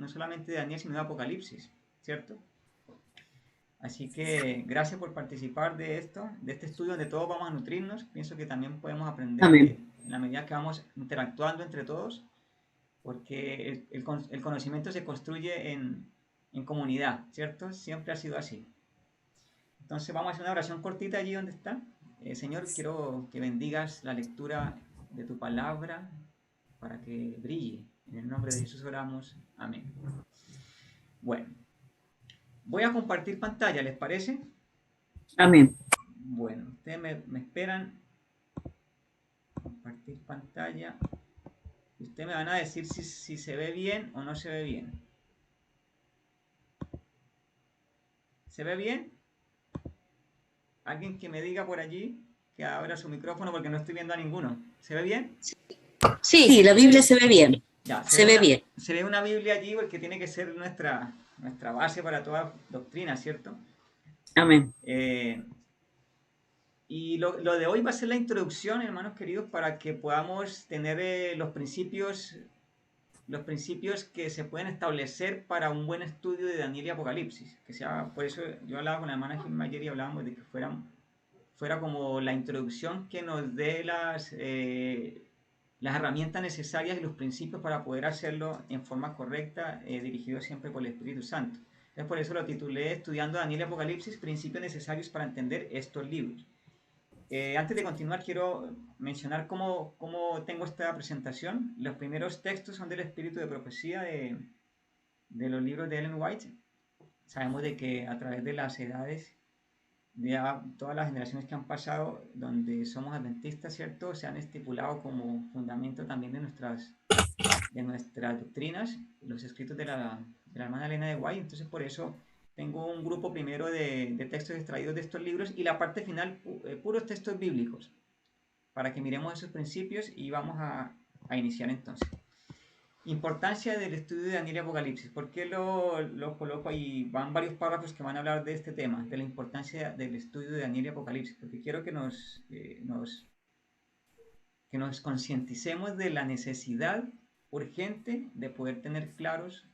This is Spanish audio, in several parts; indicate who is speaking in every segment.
Speaker 1: no solamente de Daniel, sino de Apocalipsis, ¿cierto? Así que gracias por participar de esto, de este estudio donde todos vamos a nutrirnos. Pienso que también podemos aprender
Speaker 2: Amén.
Speaker 1: en la medida que vamos interactuando entre todos, porque el conocimiento se construye en comunidad, ¿cierto? Siempre ha sido así. Entonces vamos a hacer una oración cortita allí donde está. Señor, quiero que bendigas la lectura de tu palabra para que brille. En el nombre de Jesús oramos. Amén. Bueno, voy a compartir pantalla, ¿les parece?
Speaker 2: Amén.
Speaker 1: Bueno, ustedes me esperan compartir pantalla. Ustedes me van a decir si se ve bien o no se ve bien. ¿Se ve bien? Alguien que me diga por allí que abra su micrófono porque no estoy viendo a ninguno. ¿Se ve bien?
Speaker 2: Sí, la Biblia se ve bien.
Speaker 1: Ya,
Speaker 2: Se ve bien.
Speaker 1: se ve una Biblia allí porque tiene que ser nuestra base para toda doctrina, ¿cierto?
Speaker 2: Amén.
Speaker 1: Eh, y lo de hoy va a ser la introducción, hermanos queridos, para que podamos tener los principios que se pueden establecer para un buen estudio de Daniel y Apocalipsis. Que sea, por eso yo hablaba con la hermana Jim ayer y hablábamos de que fuera como la introducción que nos dé las herramientas necesarias y los principios para poder hacerlo en forma correcta, dirigido siempre por el Espíritu Santo. Entonces por eso lo titulé Estudiando Daniel y Apocalipsis, principios necesarios para entender estos libros. Antes de continuar, quiero mencionar cómo tengo esta presentación. Los primeros textos son del espíritu de profecía de los libros de Ellen White. Sabemos de que a través de las edades, ya todas las generaciones que han pasado, donde somos adventistas, ¿cierto? Se han estipulado como fundamento también de nuestras doctrinas, los escritos de la hermana Elena de White. Entonces, por eso tengo un grupo primero de textos extraídos de estos libros y la parte final, puros textos bíblicos, para que miremos esos principios y vamos a iniciar entonces. Importancia del estudio de Daniel y Apocalipsis. ¿Por qué lo coloco ahí? Van varios párrafos que van a hablar de este tema, de la importancia del estudio de Daniel y Apocalipsis, porque quiero que nos concienticemos de la necesidad urgente de poder tener claros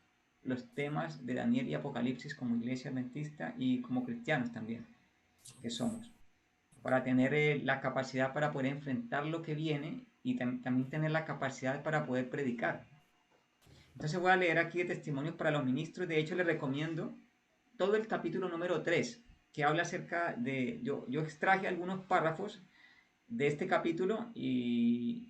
Speaker 1: los temas de Daniel y Apocalipsis como iglesia adventista y como cristianos también, que somos, para tener la capacidad para poder enfrentar lo que viene y también tener la capacidad para poder predicar. Entonces voy a leer aquí de testimonios para los ministros. De hecho, les recomiendo todo el capítulo número 3 que habla acerca de... Yo extraje algunos párrafos de este capítulo y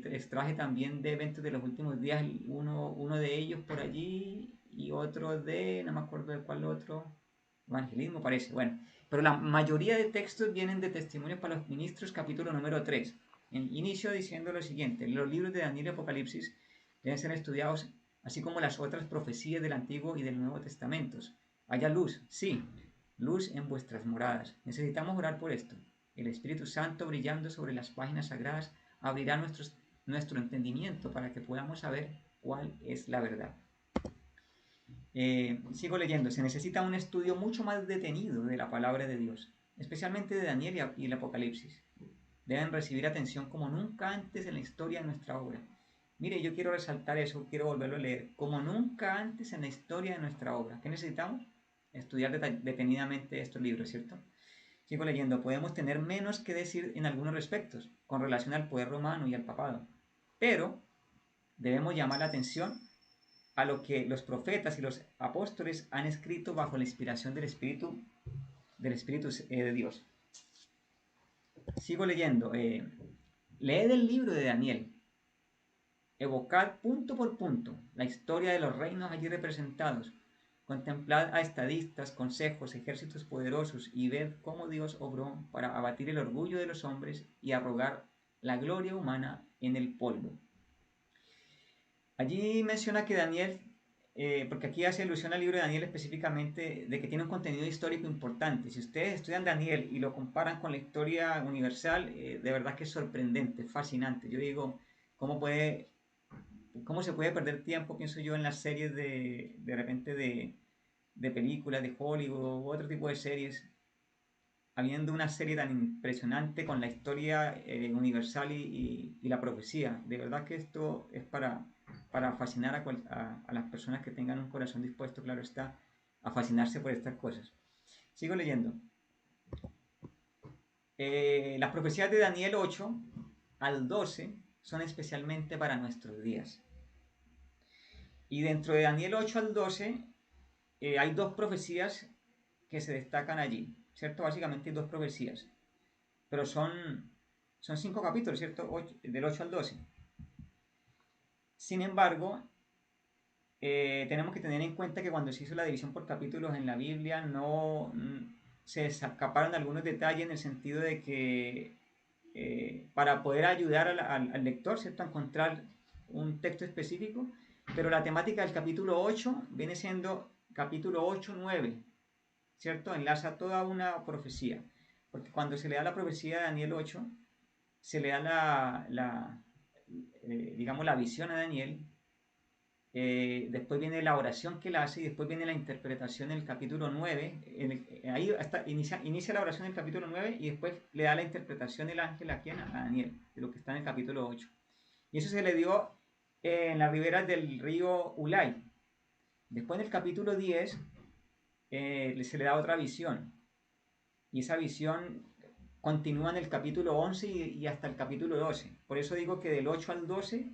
Speaker 1: extraje también de eventos de los últimos días, uno de ellos por allí y otro no me acuerdo de cuál otro, evangelismo parece, bueno, pero la mayoría de textos vienen de testimonios para los ministros, capítulo número 3. Inicio diciendo lo siguiente: los libros de Daniel y Apocalipsis deben ser estudiados así como las otras profecías del Antiguo y del Nuevo Testamentos. Haya luz, sí, luz en vuestras moradas. Necesitamos orar por esto. El Espíritu Santo brillando sobre las páginas sagradas abrirá nuestro entendimiento para que podamos saber cuál es la verdad. Sigo leyendo. Se necesita un estudio mucho más detenido de la palabra de Dios, especialmente de Daniel y el Apocalipsis. Deben recibir atención como nunca antes en la historia de nuestra obra. Mire, yo quiero resaltar eso, quiero volverlo a leer. Como nunca antes en la historia de nuestra obra. ¿Qué necesitamos? Estudiar detenidamente estos libros, ¿cierto? Sigo leyendo. Podemos tener menos que decir en algunos respectos con relación al poder romano y al papado, pero debemos llamar la atención a lo que los profetas y los apóstoles han escrito bajo la inspiración del Espíritu de Dios. Sigo leyendo. Leed el libro de Daniel. Evocad punto por punto la historia de los reinos allí representados. Contemplad a estadistas, consejos, ejércitos poderosos y ved cómo Dios obró para abatir el orgullo de los hombres y arrogar la gloria humana en el polvo. Allí menciona que Daniel, porque aquí hace alusión al libro de Daniel específicamente, de que tiene un contenido histórico importante. Si ustedes estudian Daniel y lo comparan con la historia universal, de verdad que es sorprendente, fascinante. Yo digo, ¿cómo se puede perder tiempo, pienso yo, en las series de repente de películas de Hollywood u otro tipo de series, habiendo una serie tan impresionante con la historia universal y la profecía. De verdad que esto es para fascinar a las personas que tengan un corazón dispuesto, claro está, a fascinarse por estas cosas. Sigo leyendo. Las profecías de Daniel 8 al 12 son especialmente para nuestros días. Y dentro de Daniel 8 al 12 hay dos profecías que se destacan allí, ¿cierto? Básicamente hay dos profecías, pero son 5 capítulos, ¿cierto? Del 8 al 12. Sin embargo, tenemos que tener en cuenta que cuando se hizo la división por capítulos en la Biblia no se escaparon algunos detalles en el sentido de que para poder ayudar al lector, ¿cierto?, a encontrar un texto específico, pero la temática del capítulo 8 viene siendo capítulo 8-9, ¿cierto? Enlaza toda una profecía, porque cuando se le da la profecía de Daniel 8, se le da digamos, la visión a Daniel, después viene la oración que él hace y después viene la interpretación en el capítulo 9. Ahí inicia la oración en el capítulo 9 y después le da la interpretación del ángel a Daniel, de lo que está en el capítulo 8. Y eso se le dio en las riberas del río Ulai. Después en el capítulo 10 se le da otra visión. Y esa visión continúa en el capítulo 11 y hasta el capítulo 12. Por eso digo que del 8 al 12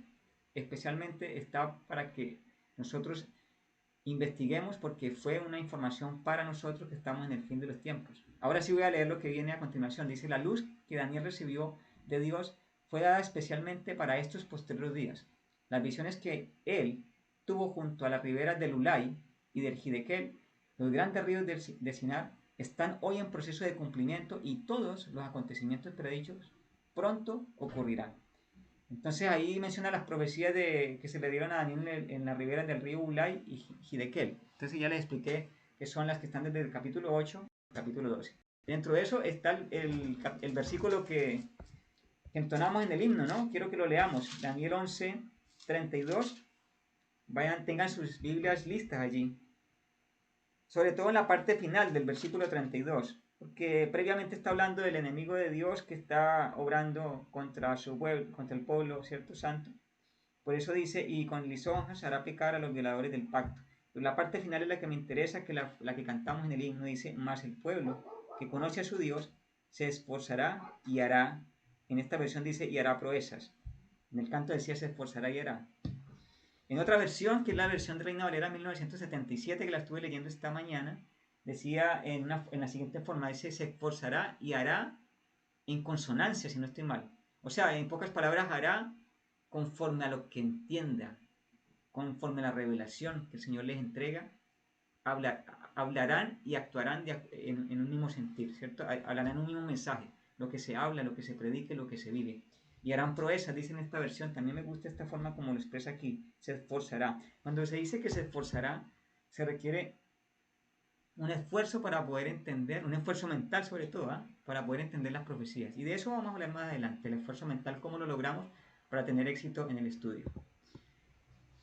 Speaker 1: especialmente está para que nosotros investiguemos, porque fue una información para nosotros que estamos en el fin de los tiempos. Ahora sí voy a leer lo que viene a continuación. Dice: la luz que Daniel recibió de Dios fue dada especialmente para estos posteriores días. Las visiones que él tuvo junto a las riberas del Ulai y del Hidekel, los grandes ríos de Sinar, están hoy en proceso de cumplimiento y todos los acontecimientos predichos pronto ocurrirán. Entonces ahí menciona las profecías que se le dieron a Daniel en las riberas del río Ulai y Hidekel. Entonces ya les expliqué que son las que están desde el capítulo 8 al capítulo 12. Dentro de eso está el versículo que entonamos en el himno, ¿no? Quiero que lo leamos. Daniel 11, 32. Tengan sus Biblias listas allí. Sobre todo en la parte final del versículo 32. Porque previamente está hablando del enemigo de Dios que está obrando contra su pueblo, contra el pueblo, ¿cierto?, santo. Por eso dice: y con lisonjas hará pecar a los violadores del pacto. Pero la parte final es la que me interesa, que la que cantamos en el himno. Dice: más el pueblo que conoce a su Dios se esforzará y hará. En esta versión dice: y hará proezas. En el canto decía: se esforzará y hará. En otra versión, que es la versión de Reina Valera 1977, que la estuve leyendo esta mañana, decía en la siguiente forma: dice: se esforzará y hará en consonancia, si no estoy mal. O sea, en pocas palabras, hará conforme a lo que entienda, conforme a la revelación que el Señor les entrega. Hablarán y actuarán en un mismo sentir, ¿cierto? Hablarán en un mismo mensaje, lo que se habla, lo que se predique, lo que se vive. Y harán proezas, dice en esta versión. También me gusta esta forma como lo expresa aquí: se esforzará. Cuando se dice que se esforzará, se requiere un esfuerzo para poder entender, un esfuerzo mental sobre todo, para poder entender las profecías. Y de eso vamos a hablar más adelante, el esfuerzo mental, cómo lo logramos para tener éxito en el estudio.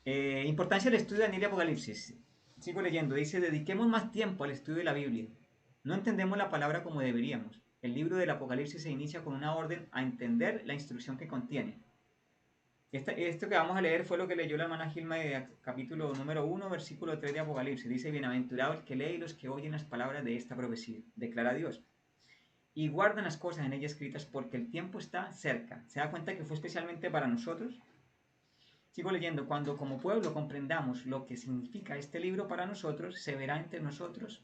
Speaker 1: Importancia del estudio de Daniel y Apocalipsis. Sigo leyendo. Dice: dediquemos más tiempo al estudio de la Biblia. No entendemos la palabra como deberíamos. El libro del Apocalipsis se inicia con una orden a entender la instrucción que contiene. Esto que vamos a leer fue lo que leyó la hermana Gilma de capítulo número 1, versículo 3 de Apocalipsis. Dice: bienaventurado el que lee y los que oyen las palabras de esta profecía, declara Dios, y guardan las cosas en ella escritas, porque el tiempo está cerca. ¿Se da cuenta que fue especialmente para nosotros? Sigo leyendo. Cuando como pueblo comprendamos lo que significa este libro para nosotros, se verá entre nosotros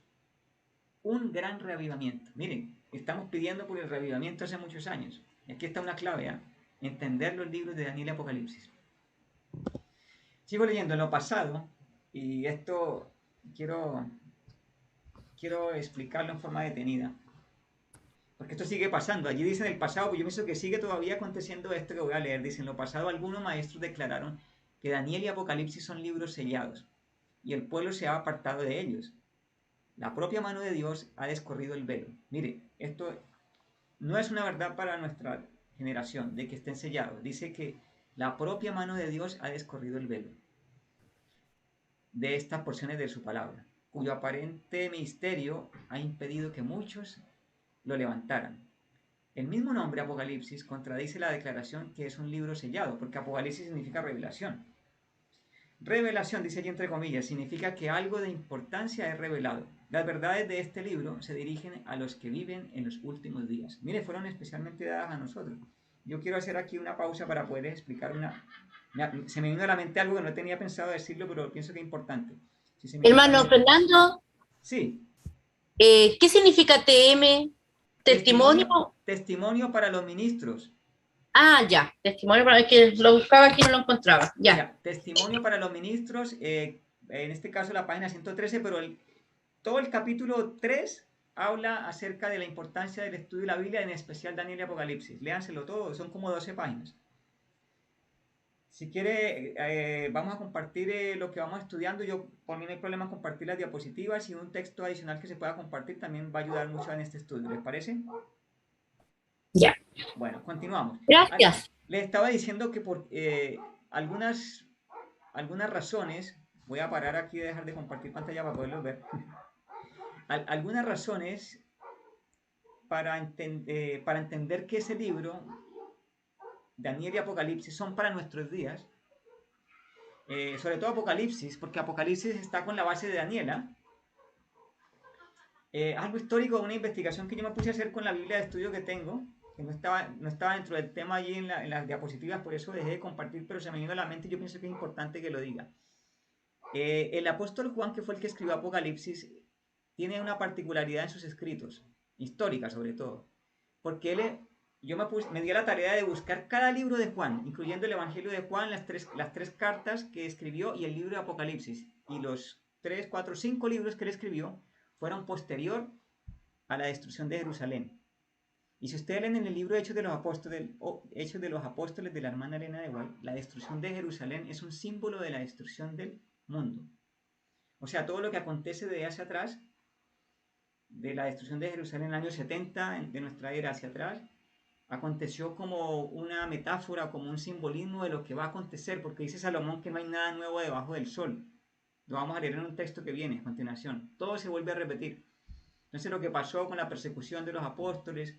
Speaker 1: un gran reavivamiento. Miren, estamos pidiendo por el reavivamiento hace muchos años. Y aquí está una clave, entender los libros de Daniel y Apocalipsis. Sigo leyendo. En lo pasado, y esto quiero explicarlo en forma detenida, porque esto sigue pasando. Allí dice en el pasado, pues yo pienso que sigue todavía aconteciendo esto que voy a leer. Dice: en lo pasado algunos maestros declararon que Daniel y Apocalipsis son libros sellados, y el pueblo se ha apartado de ellos. La propia mano de Dios ha descorrido el velo. Mire, esto no es una verdad para nuestra generación, de que estén sellados. Dice que la propia mano de Dios ha descorrido el velo de estas porciones de su palabra, cuyo aparente misterio ha impedido que muchos lo levantaran. El mismo nombre Apocalipsis contradice la declaración que es un libro sellado, porque Apocalipsis significa revelación. Revelación, dice allí entre comillas, significa que algo de importancia es revelado. Las verdades de este libro se dirigen a los que viven en los últimos días. Mire, fueron especialmente dadas a nosotros. Yo quiero hacer aquí una pausa para poder explicar se me vino a la mente algo que no tenía pensado decirlo, pero pienso que es importante. Si se me
Speaker 3: Hermano
Speaker 1: permite.
Speaker 3: Fernando,
Speaker 1: Sí.
Speaker 3: ¿qué significa TM? ¿Testimonio?
Speaker 1: Testimonio para los ministros.
Speaker 3: Ah, ya, testimonio para es que lo buscaba aquí y no lo encontraba. Ya.
Speaker 1: Mira, testimonio para los ministros, en este caso la página 113, pero todo el capítulo 3 habla acerca de la importancia del estudio de la Biblia, en especial Daniel y Apocalipsis. Léanselo todo, son como 12 páginas. Si quiere, vamos a compartir lo que vamos estudiando. Yo, por mí no hay problema en compartir las diapositivas, y un texto adicional que se pueda compartir también va a ayudar mucho en este estudio. ¿Les parece?
Speaker 3: Ya.
Speaker 1: Bueno, continuamos.
Speaker 3: Gracias.
Speaker 1: Les estaba diciendo que por algunas razones, voy a parar aquí y dejar de compartir pantalla para poderlo ver. Algunas razones para entender que ese libro, Daniel y Apocalipsis, son para nuestros días. Sobre todo Apocalipsis, porque Apocalipsis está con la base de Daniela. Algo histórico, una investigación que yo me puse a hacer con la Biblia de estudio que tengo, que no estaba dentro del tema allí en las diapositivas, por eso dejé de compartir, pero se me vino a la mente y yo pienso que es importante que lo diga. El apóstol Juan, que fue el que escribió Apocalipsis, tiene una particularidad en sus escritos, histórica sobre todo, porque yo me di a la tarea de buscar cada libro de Juan, incluyendo el Evangelio de Juan, las tres cartas que escribió y el libro de Apocalipsis, y los 3, 4, 5 libros que él escribió fueron posterior a la destrucción de Jerusalén. Y si ustedes leen en el libro Hechos de los Apóstoles de la hermana Elena de White, la destrucción de Jerusalén es un símbolo de la destrucción del mundo. O sea, todo lo que acontece de hacia atrás, de la destrucción de Jerusalén en el año 70 de nuestra era hacia atrás, aconteció como una metáfora, como un simbolismo de lo que va a acontecer, porque dice Salomón que no hay nada nuevo debajo del sol. Lo vamos a leer en un texto que viene a continuación. Todo se vuelve a repetir. Entonces, lo que pasó con la persecución de los apóstoles,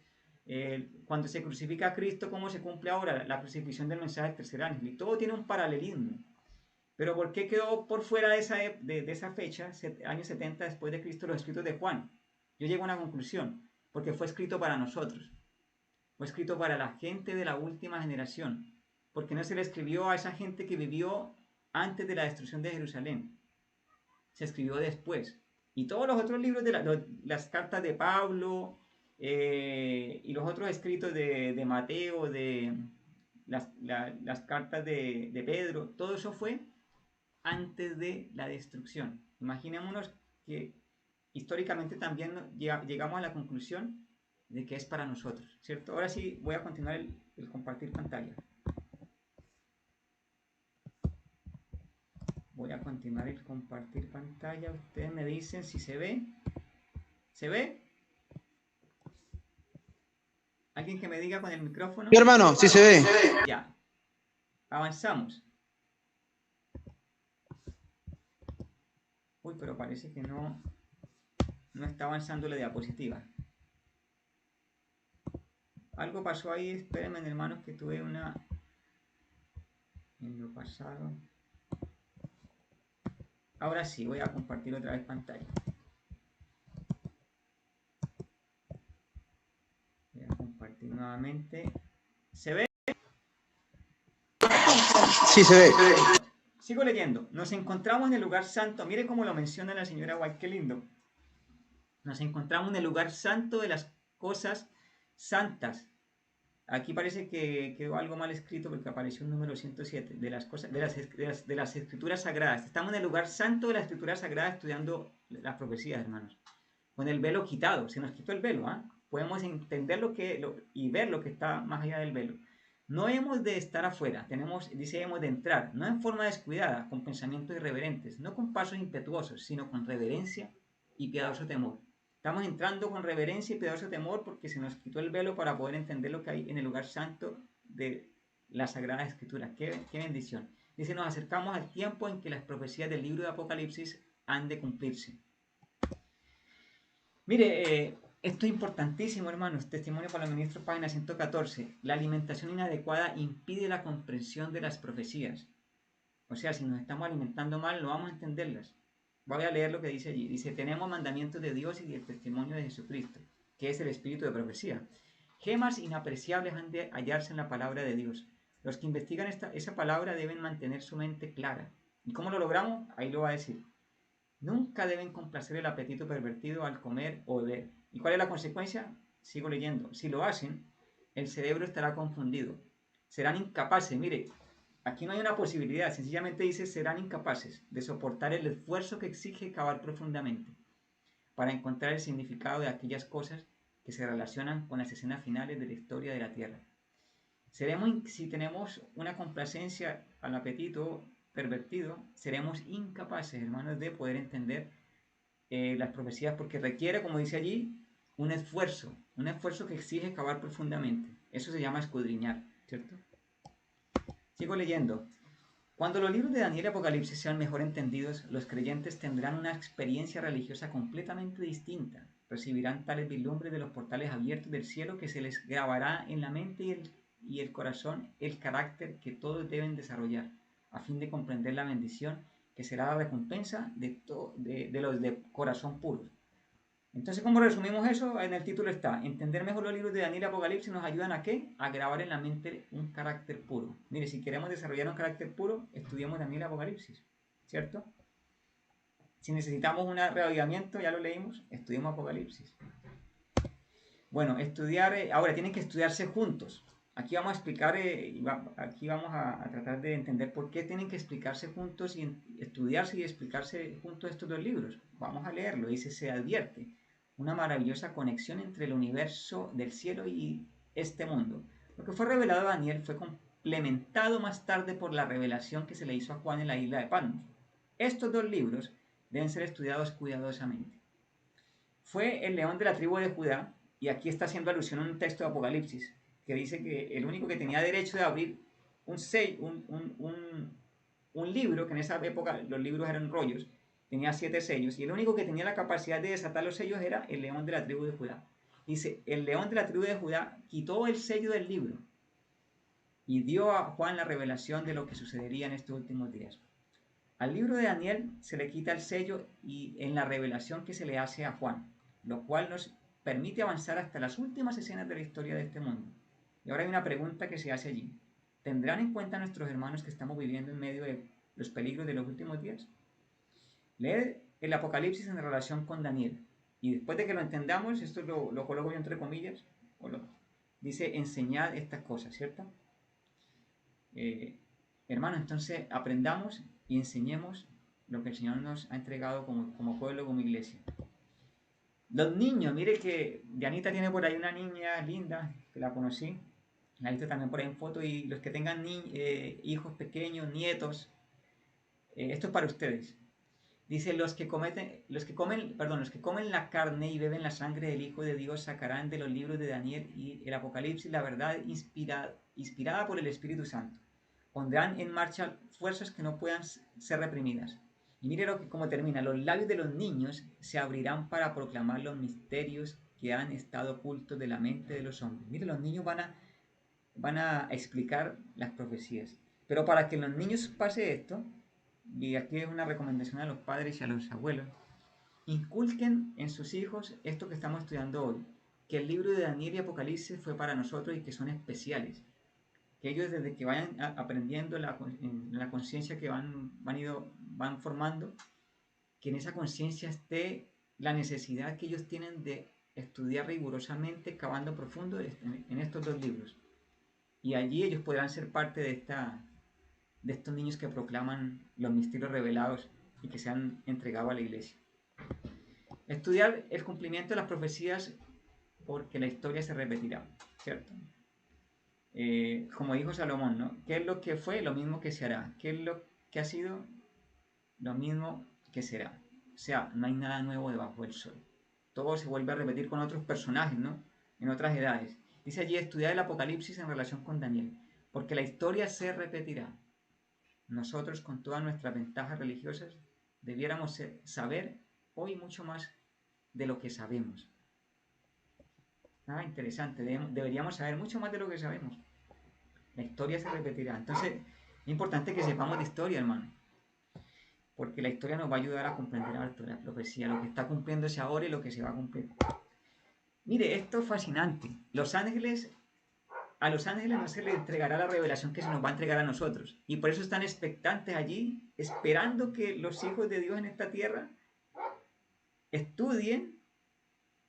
Speaker 1: cuando se crucifica a Cristo, ¿cómo se cumple ahora la crucifixión del mensaje del tercer ángel? Y todo tiene un paralelismo. Pero ¿por qué quedó por fuera de esa fecha, años 70 después de Cristo, los escritos de Juan? Yo llego a una conclusión, porque fue escrito para nosotros. Fue escrito para la gente de la última generación, porque no se le escribió a esa gente que vivió antes de la destrucción de Jerusalén. Se escribió después. Y todos los otros libros las cartas de Pablo y los otros escritos de Mateo, de las cartas de Pedro, todo eso fue antes de la destrucción. Imaginémonos que históricamente también llegamos a la conclusión de que es para nosotros, ¿cierto? Ahora sí voy a continuar el compartir pantalla. Voy a continuar el compartir pantalla. Ustedes me dicen si se ve. ¿Se ve? ¿Alguien que me diga con el micrófono?
Speaker 4: Sí, hermano, sí se ve.
Speaker 1: Ya. Avanzamos. Uy, pero parece que no está avanzando la diapositiva. Algo pasó ahí. Espérenme, hermanos, que tuve una en lo pasado. Ahora sí, voy a compartir otra vez pantalla. Voy a compartir nuevamente. ¿Se ve?
Speaker 4: Sí, se ve.
Speaker 1: Sigo leyendo. Nos encontramos en el lugar santo. Mire cómo lo menciona la señora White, qué lindo. Nos encontramos en el lugar santo de las cosas santas. Aquí parece que quedó algo mal escrito porque apareció un número 107 de las escrituras sagradas. Estamos en el lugar santo de la escritura sagrada estudiando las profecías, hermanos. Con el velo quitado. Se nos quitó el velo, ¿ah? Podemos entender y ver lo que está más allá del velo. No hemos de estar afuera, hemos de entrar, no en forma descuidada, con pensamientos irreverentes, no con pasos impetuosos, sino con reverencia y piadoso temor. Estamos entrando con reverencia y piadoso temor porque se nos quitó el velo para poder entender lo que hay en el lugar santo de la Sagrada Escritura. ¡Qué bendición! Dice, nos acercamos al tiempo en que las profecías del libro de Apocalipsis han de cumplirse. Mire, Esto es importantísimo, hermanos. Testimonio para los ministros, página 114. La alimentación inadecuada impide la comprensión de las profecías. O sea, si nos estamos alimentando mal, no vamos a entenderlas. Voy a leer lo que dice allí. Dice, tenemos mandamientos de Dios y el testimonio de Jesucristo, que es el espíritu de profecía. Gemas inapreciables han de hallarse en la palabra de Dios. Los que investigan esa palabra deben mantener su mente clara. ¿Y cómo lo logramos? Ahí lo va a decir. Nunca deben complacer el apetito pervertido al comer o beber. ¿Y cuál es la consecuencia? Sigo leyendo. Si lo hacen, el cerebro estará confundido. Serán incapaces, mire, aquí no hay una posibilidad, sencillamente dice serán incapaces de soportar el esfuerzo que exige cavar profundamente para encontrar el significado de aquellas cosas que se relacionan con las escenas finales de la historia de la Tierra. Si tenemos una complacencia al apetito pervertido, seremos incapaces, hermanos, de poder entender las profecías porque requiere, como dice allí, un esfuerzo que exige cavar profundamente. Eso se llama escudriñar, ¿cierto? Sigo leyendo. Cuando los libros de Daniel y Apocalipsis sean mejor entendidos, los creyentes tendrán una experiencia religiosa completamente distinta. Recibirán tales vislumbres de los portales abiertos del cielo que se les grabará en la mente y el corazón el carácter que todos deben desarrollar, a fin de comprender la bendición que será la recompensa de los de corazón puro. Entonces, ¿cómo resumimos eso? En el título está, entender mejor los libros de Daniel y Apocalipsis nos ayudan ¿a qué? A grabar en la mente un carácter puro. Mire, si queremos desarrollar un carácter puro, estudiamos Daniel y Apocalipsis, ¿cierto? Si necesitamos un reavivamiento, ya lo leímos, estudiamos Apocalipsis. Bueno, ahora tienen que estudiarse juntos. Aquí vamos a explicar, aquí vamos a tratar de entender por qué tienen que explicarse juntos y estudiarse y explicarse juntos estos dos libros. Vamos a leerlo, dice, se advierte una maravillosa conexión entre el universo del cielo y este mundo. Lo que fue revelado a Daniel fue complementado más tarde por la revelación que se le hizo a Juan en la isla de Patmos. Estos dos libros deben ser estudiados cuidadosamente. Fue el león de la tribu de Judá, y aquí está haciendo alusión a un texto de Apocalipsis, que dice que el único que tenía derecho de abrir un libro, que en esa época los libros eran rollos, tenía 7 sellos, y el único que tenía la capacidad de desatar los sellos era el león de la tribu de Judá. Dice, el león de la tribu de Judá quitó el sello del libro y dio a Juan la revelación de lo que sucedería en estos últimos días. Al libro de Daniel se le quita el sello y en la revelación que se le hace a Juan, lo cual nos permite avanzar hasta las últimas escenas de la historia de este mundo. Y ahora hay una pregunta que se hace allí. ¿Tendrán en cuenta nuestros hermanos que estamos viviendo en medio de los peligros de los últimos días? Lee el Apocalipsis en relación con Daniel. Y después de que lo entendamos, esto lo coloco yo entre comillas, dice enseñad estas cosas, ¿cierto? Hermanos, entonces aprendamos y enseñemos lo que el Señor nos ha entregado como pueblo, como iglesia. Los niños, mire que Dianita tiene por ahí una niña linda, que la conocí, la he visto también por ahí en foto, y los que tengan hijos pequeños, nietos, esto es para ustedes. Dice, los que comen la carne y beben la sangre del Hijo de Dios sacarán de los libros de Daniel y el Apocalipsis la verdad inspirada por el Espíritu Santo. Pondrán en marcha fuerzas que no puedan ser reprimidas. Y mire cómo termina. Los labios de los niños se abrirán para proclamar los misterios que han estado ocultos de la mente de los hombres. Mire, los niños van a explicar las profecías. Pero para que los niños pase esto, y aquí es una recomendación a los padres y a los abuelos, inculquen en sus hijos esto que estamos estudiando hoy, que el libro de Daniel y Apocalipsis fue para nosotros y que son especiales. Que ellos desde que vayan aprendiendo en la conciencia que van formando, que en esa conciencia esté la necesidad que ellos tienen de estudiar rigurosamente, cavando profundo en estos dos libros. Y allí ellos podrán ser parte de estos niños que proclaman los misterios revelados y que se han entregado a la iglesia. Estudiar el cumplimiento de las profecías porque la historia se repetirá, ¿cierto? Como dijo Salomón, ¿no? ¿Qué es lo que fue? Lo mismo que se hará. ¿Qué es lo que ha sido? Lo mismo que será. O sea, no hay nada nuevo debajo del sol. Todo se vuelve a repetir con otros personajes, ¿no? En otras edades. Dice allí, estudiar el Apocalipsis en relación con Daniel, porque la historia se repetirá. Nosotros, con todas nuestras ventajas religiosas, debiéramos saber hoy mucho más de lo que sabemos. Ah, interesante. Deberíamos saber mucho más de lo que sabemos. La historia se repetirá. Entonces, es importante que sepamos de historia, hermano. Porque la historia nos va a ayudar a comprender harto la profecía, lo que está cumpliéndose ahora y lo que se va a cumplir. Mire, esto es fascinante. A los ángeles no se les entregará la revelación que se nos va a entregar a nosotros. Y por eso están expectantes allí, esperando que los hijos de Dios en esta tierra estudien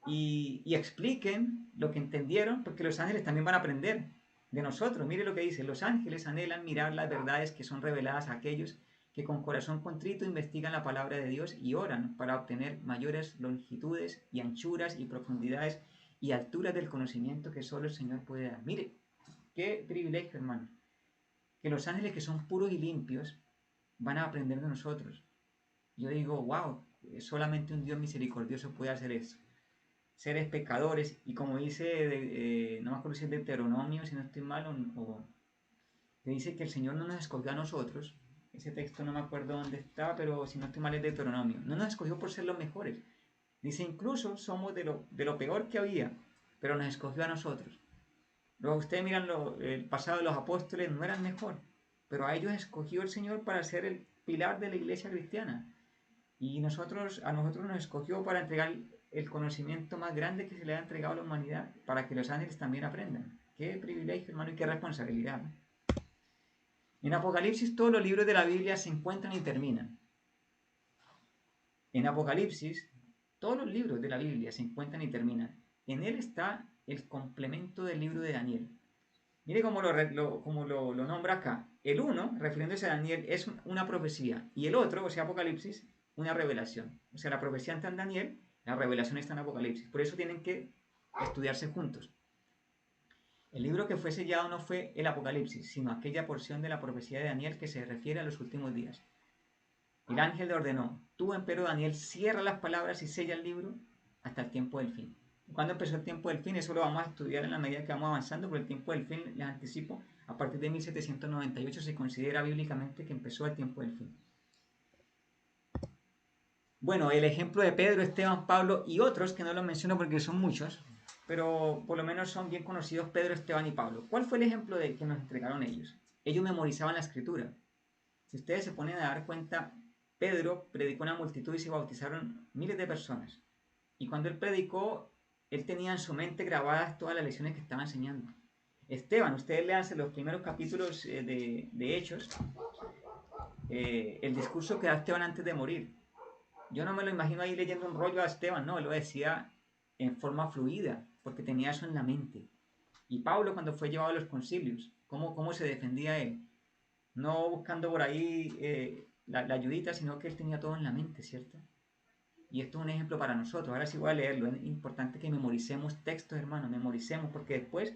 Speaker 1: y expliquen lo que entendieron, porque los ángeles también van a aprender de nosotros. Mire lo que dice, los ángeles anhelan mirar las verdades que son reveladas a aquellos que con corazón contrito investigan la palabra de Dios y oran para obtener mayores longitudes y anchuras y profundidades y alturas del conocimiento que solo el Señor puede dar. Mire, qué privilegio, hermano, que los ángeles que son puros y limpios van a aprender de nosotros. Yo digo, wow, solamente un Dios misericordioso puede hacer eso. Seres pecadores, y como dice, no me acuerdo si es de Deuteronomio, si no estoy mal, que dice que el Señor no nos escogió a nosotros. Ese texto no me acuerdo dónde está, pero si no estoy mal es de Deuteronomio. No nos escogió por ser los mejores. Dice, incluso somos de lo peor que había, pero nos escogió a nosotros. Luego ustedes miran el pasado de los apóstoles, no eran mejor, pero a ellos escogió el Señor para ser el pilar de la iglesia cristiana. Y a nosotros nos escogió para entregar el conocimiento más grande que se le ha entregado a la humanidad, para que los ángeles también aprendan. Qué privilegio, hermano, y qué responsabilidad, ¿no? En Apocalipsis todos los libros de la Biblia se encuentran y terminan. En Apocalipsis todos los libros de la Biblia se encuentran y terminan. En él está el complemento del libro de Daniel. Mire cómo lo nombra acá. El uno, refiriéndose a Daniel, es una profecía. Y el otro, o sea, Apocalipsis, una revelación. O sea, la profecía está en Daniel, la revelación está en Apocalipsis. Por eso tienen que estudiarse juntos. El libro que fue sellado no fue el Apocalipsis, sino aquella porción de la profecía de Daniel que se refiere a los últimos días. El ángel le ordenó, tú empero Daniel, cierra las palabras y sella el libro hasta el tiempo del fin. ¿Cuándo empezó el tiempo del fin? Eso lo vamos a estudiar en la medida que vamos avanzando, pero el tiempo del fin, les anticipo, a partir de 1798 se considera bíblicamente que empezó el tiempo del fin. Bueno, el ejemplo de Pedro, Esteban, Pablo y otros, que no los menciono porque son muchos, pero por lo menos son bien conocidos Pedro, Esteban y Pablo. ¿Cuál fue el ejemplo de que nos entregaron ellos? Ellos memorizaban la escritura. Si ustedes se ponen a dar cuenta, Pedro predicó a una multitud y se bautizaron miles de personas. Y cuando él predicó, él tenía en su mente grabadas todas las lecciones que estaba enseñando. Esteban, ustedes leanse los primeros capítulos de Hechos, el discurso que da Esteban antes de morir. Yo no me lo imagino ahí leyendo un rollo a Esteban, no, él lo decía en forma fluida, porque tenía eso en la mente. Y Pablo cuando fue llevado a los concilios, ¿cómo se defendía él? No buscando por ahí la ayudita, sino que él tenía todo en la mente, ¿cierto? Y esto es un ejemplo para nosotros. Ahora sí voy a leerlo. Es importante que memoricemos textos, hermanos, memoricemos, porque después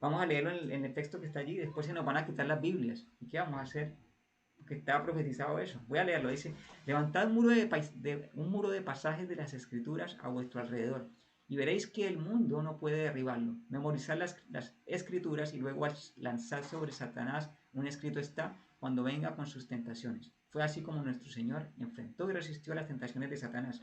Speaker 1: vamos a leerlo en el texto que está allí, después se nos van a quitar las Biblias. ¿Y qué vamos a hacer? Porque está profetizado eso. Voy a leerlo. Dice, levantad un muro de pasajes de las Escrituras a vuestro alrededor, y veréis que el mundo no puede derribarlo. Memorizad las Escrituras y luego lanzad sobre Satanás un escrito está cuando venga con sus tentaciones. Fue así como nuestro Señor enfrentó y resistió las tentaciones de Satanás.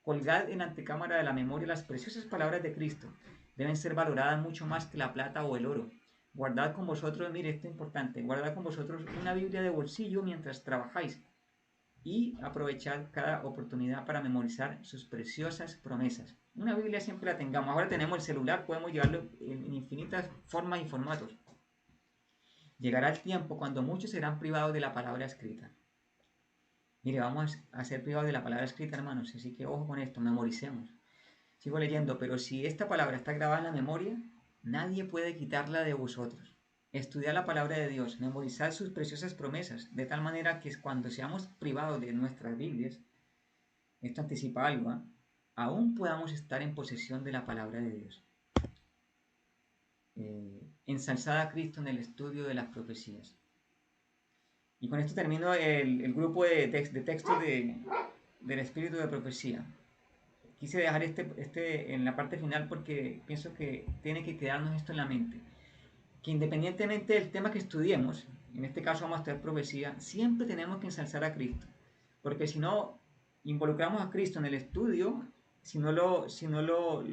Speaker 1: Colgad en antecámara de la memoria las preciosas palabras de Cristo. Deben ser valoradas mucho más que la plata o el oro. Guardad con vosotros, mire, esto es importante, guardad con vosotros una Biblia de bolsillo mientras trabajáis y aprovechad cada oportunidad para memorizar sus preciosas promesas. Una Biblia siempre la tengamos. Ahora tenemos el celular, podemos llevarlo en infinitas formas y formatos. Llegará el tiempo cuando muchos serán privados de la palabra escrita. Mire, vamos a ser privados de la palabra escrita, hermanos, así que ojo con esto, memoricemos. Sigo leyendo, pero si esta palabra está grabada en la memoria, nadie puede quitarla de vosotros. Estudiad la palabra de Dios, memorizad sus preciosas promesas, de tal manera que cuando seamos privados de nuestras Biblias, esto anticipa algo, aún podamos estar en posesión de la palabra de Dios. Ensalzad a Cristo en el estudio de las profecías. Y con esto termino el grupo de textos del espíritu de profecía. Quise dejar este en la parte final porque pienso que tiene que quedarnos esto en la mente. Que independientemente del tema que estudiemos, en este caso vamos a estudiar profecía, siempre tenemos que ensalzar a Cristo. Porque si no involucramos a Cristo en el estudio, si no lo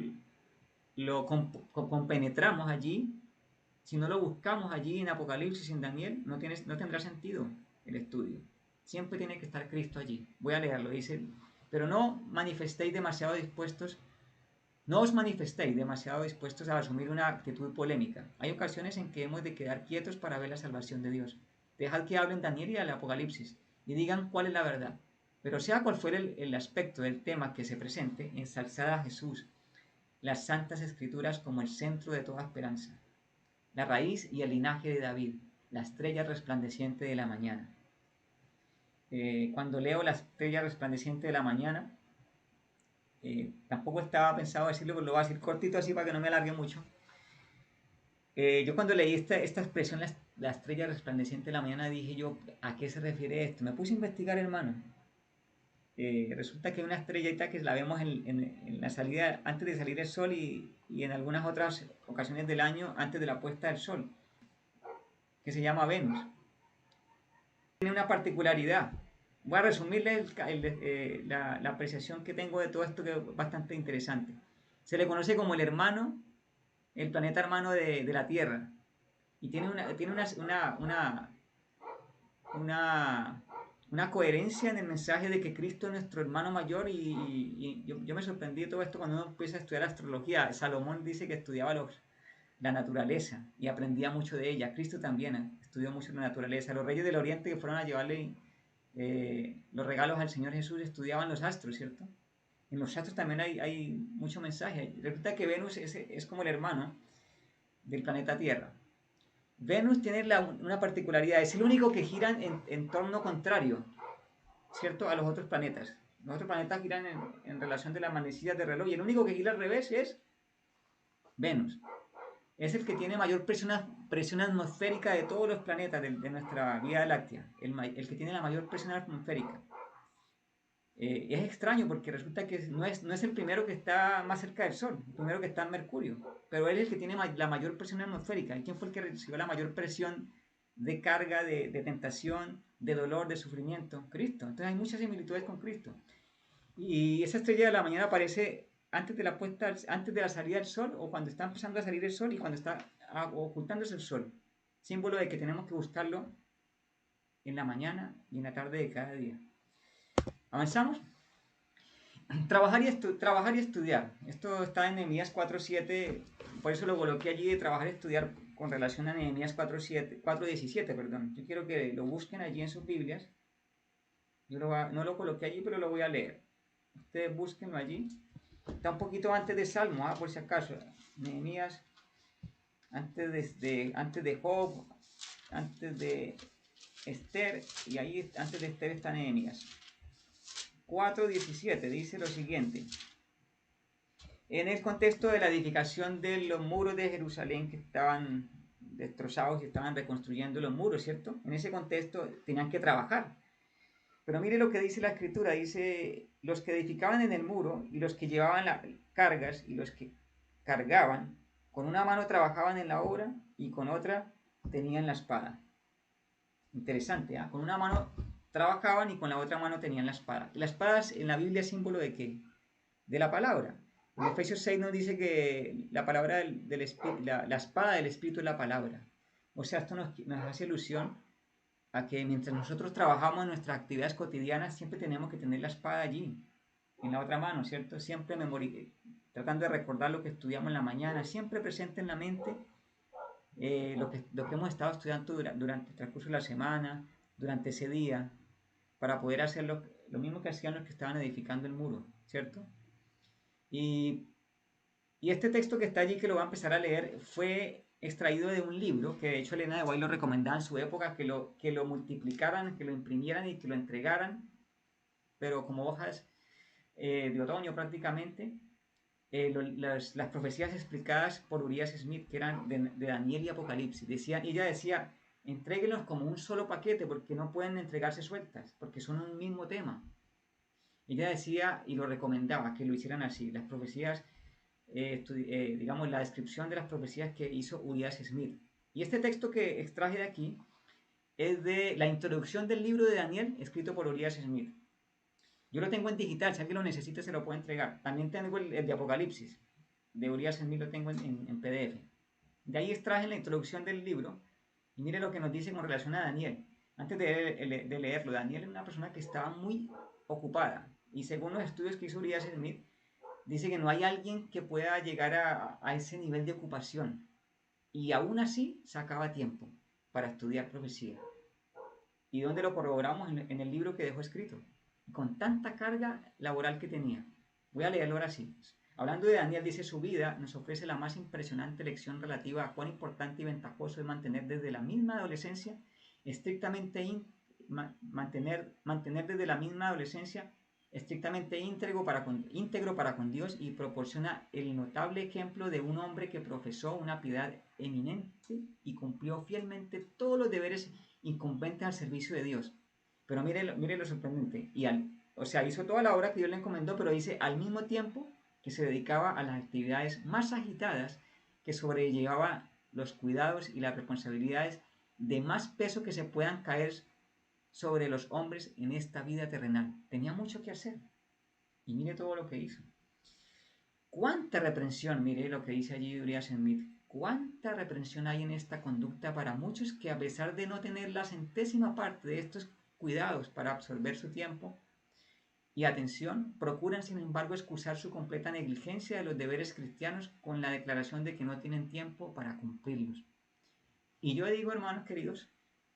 Speaker 1: lo compenetramos allí, si no lo buscamos allí en Apocalipsis, en Daniel, no tendrá sentido el estudio. Siempre tiene que estar Cristo allí. Voy a leerlo, dice, pero no os manifestéis demasiado dispuestos a asumir una actitud polémica. Hay ocasiones en que hemos de quedar quietos para ver la salvación de Dios. Dejad que hablen Daniel y el Apocalipsis y digan cuál es la verdad. Pero sea cual fuere el aspecto del tema que se presente, ensalzad a Jesús, las santas escrituras como el centro de toda esperanza, la raíz y el linaje de David, la estrella resplandeciente de la mañana. Cuando leo la estrella resplandeciente de la mañana, tampoco estaba pensado decirlo, pero lo voy a decir cortito así para que no me alargue mucho. Yo cuando leí esta expresión, la estrella resplandeciente de la mañana, dije yo, ¿a qué se refiere esto? Me puse a investigar, hermano. Resulta que hay una estrellita que la vemos en la salida, antes de salir el sol y en algunas otras ocasiones del año antes de la puesta del sol, que se llama Venus. Tiene una particularidad. Voy a resumirle la apreciación que tengo de todo esto, que es bastante interesante. Se le conoce como el planeta hermano de la Tierra, y tiene una coherencia en el mensaje de que Cristo es nuestro hermano mayor, y yo me sorprendí de todo esto cuando uno empieza a estudiar astrología. Salomón dice que estudiaba la naturaleza y aprendía mucho de ella. Cristo también estudió mucho la naturaleza. Los reyes del Oriente que fueron a llevarle los regalos al Señor Jesús estudiaban los astros, ¿cierto? En los astros también hay mucho mensaje. Resulta que Venus es como el hermano del planeta Tierra. Venus tiene una particularidad, es el único que gira en torno contrario, ¿cierto?, a los otros planetas. Los otros planetas giran en relación de las manecillas del reloj, y el único que gira al revés es Venus. Es el que tiene mayor presión atmosférica de todos los planetas de nuestra Vía Láctea, el que tiene la mayor presión atmosférica. Es extraño porque resulta que no es el primero que está más cerca del Sol, el primero que está en Mercurio, pero él es el que tiene la mayor presión atmosférica. ¿Y quién fue el que recibió la mayor presión de carga, de tentación, de dolor, de sufrimiento? Cristo. Entonces hay muchas similitudes con Cristo. Y esa estrella de la mañana aparece antes de la salida del sol, o cuando está empezando a salir el sol y cuando está ocultándose el sol. Símbolo de que tenemos que buscarlo en la mañana y en la tarde de cada día. ¿Avanzamos? Trabajar y estudiar. Esto está en Nehemías 4:7, por eso lo coloqué allí, de trabajar y estudiar con relación a Nehemías 4:17, perdón. Yo quiero que lo busquen allí en sus Biblias. Yo no lo coloqué allí, pero lo voy a leer. Ustedes búsquenlo allí. Está un poquito antes de Salmo, por si acaso. Nehemías, antes de Job, antes de Esther, y ahí antes de Esther está Nehemías. 4:17 dice lo siguiente: en el contexto de la edificación de los muros de Jerusalén, que estaban destrozados y estaban reconstruyendo los muros, ¿cierto? En ese contexto tenían que trabajar. Pero mire lo que dice la escritura, dice: los que edificaban en el muro y los que llevaban las cargas y los que cargaban, con una mano trabajaban en la obra y con otra tenían la espada. Interesante, ¿eh? Con una mano trabajaban y con la otra mano tenían la espada. La espada en la Biblia es símbolo de ¿qué? De la palabra. En Efesios 6 nos dice que la palabra la espada del Espíritu es la palabra. O sea, esto nos hace alusión a que mientras nosotros trabajamos en nuestras actividades cotidianas, siempre tenemos que tener la espada allí, en la otra mano, ¿cierto? Siempre tratando de recordar lo que estudiamos en la mañana, siempre presente en la mente lo que hemos estado estudiando durante el transcurso de la semana, durante ese día, para poder hacer lo mismo que hacían los que estaban edificando el muro, ¿cierto? Y este texto que está allí, que lo va a empezar a leer, fue extraído de un libro que de hecho Elena de White lo recomendaba en su época, que lo multiplicaran, que lo imprimieran y que lo entregaran, pero como hojas de otoño prácticamente. Las profecías explicadas por Urias Smith, que eran de Daniel y Apocalipsis, ella decía: entréguenlos como un solo paquete, porque no pueden entregarse sueltas, porque son un mismo tema. Ella decía y lo recomendaba que lo hicieran así, las profecías, digamos, la descripción de las profecías que hizo Urias Smith. Y este texto que extraje de aquí es de la introducción del libro de Daniel, escrito por Urias Smith. Yo lo tengo en digital, si alguien lo necesita se lo puedo entregar. También tengo el de Apocalipsis. de Urias Smith lo tengo en PDF. De ahí extraje la introducción del libro y mire lo que nos dice con relación a Daniel. Antes de leerlo, Daniel es una persona que estaba muy ocupada y según los estudios que hizo Urias Smith, dice que no hay alguien que pueda llegar a ese nivel de ocupación y aún así sacaba tiempo para estudiar profecía. ¿Y dónde lo corroboramos? En el libro que dejó escrito, con tanta carga laboral que tenía. Voy a leerlo ahora sí. Hablando de Daniel, dice: su vida nos ofrece la más impresionante lección relativa a cuán importante y ventajoso es mantener desde la misma adolescencia mantener desde la misma adolescencia estrictamente íntegro para con Dios, y proporciona el notable ejemplo de un hombre que profesó una piedad eminente y cumplió fielmente todos los deberes incumbentes al servicio de Dios. Pero mire lo sorprendente. O sea, hizo toda la obra que Dios le encomendó, pero dice al mismo tiempo que se dedicaba a las actividades más agitadas, que sobrellevaba los cuidados y las responsabilidades de más peso que se puedan caer sobre los hombres en esta vida terrenal. Tenía mucho que hacer. Y mire todo lo que hizo. ¿Cuánta reprensión? Mire lo que dice allí Urias Smith. ¿Cuánta reprensión hay en esta conducta para muchos que, a pesar de no tener la centésima parte de estos cuidados para absorber su tiempo y atención, procuran sin embargo excusar su completa negligencia de los deberes cristianos con la declaración de que no tienen tiempo para cumplirlos? Y yo digo, hermanos queridos,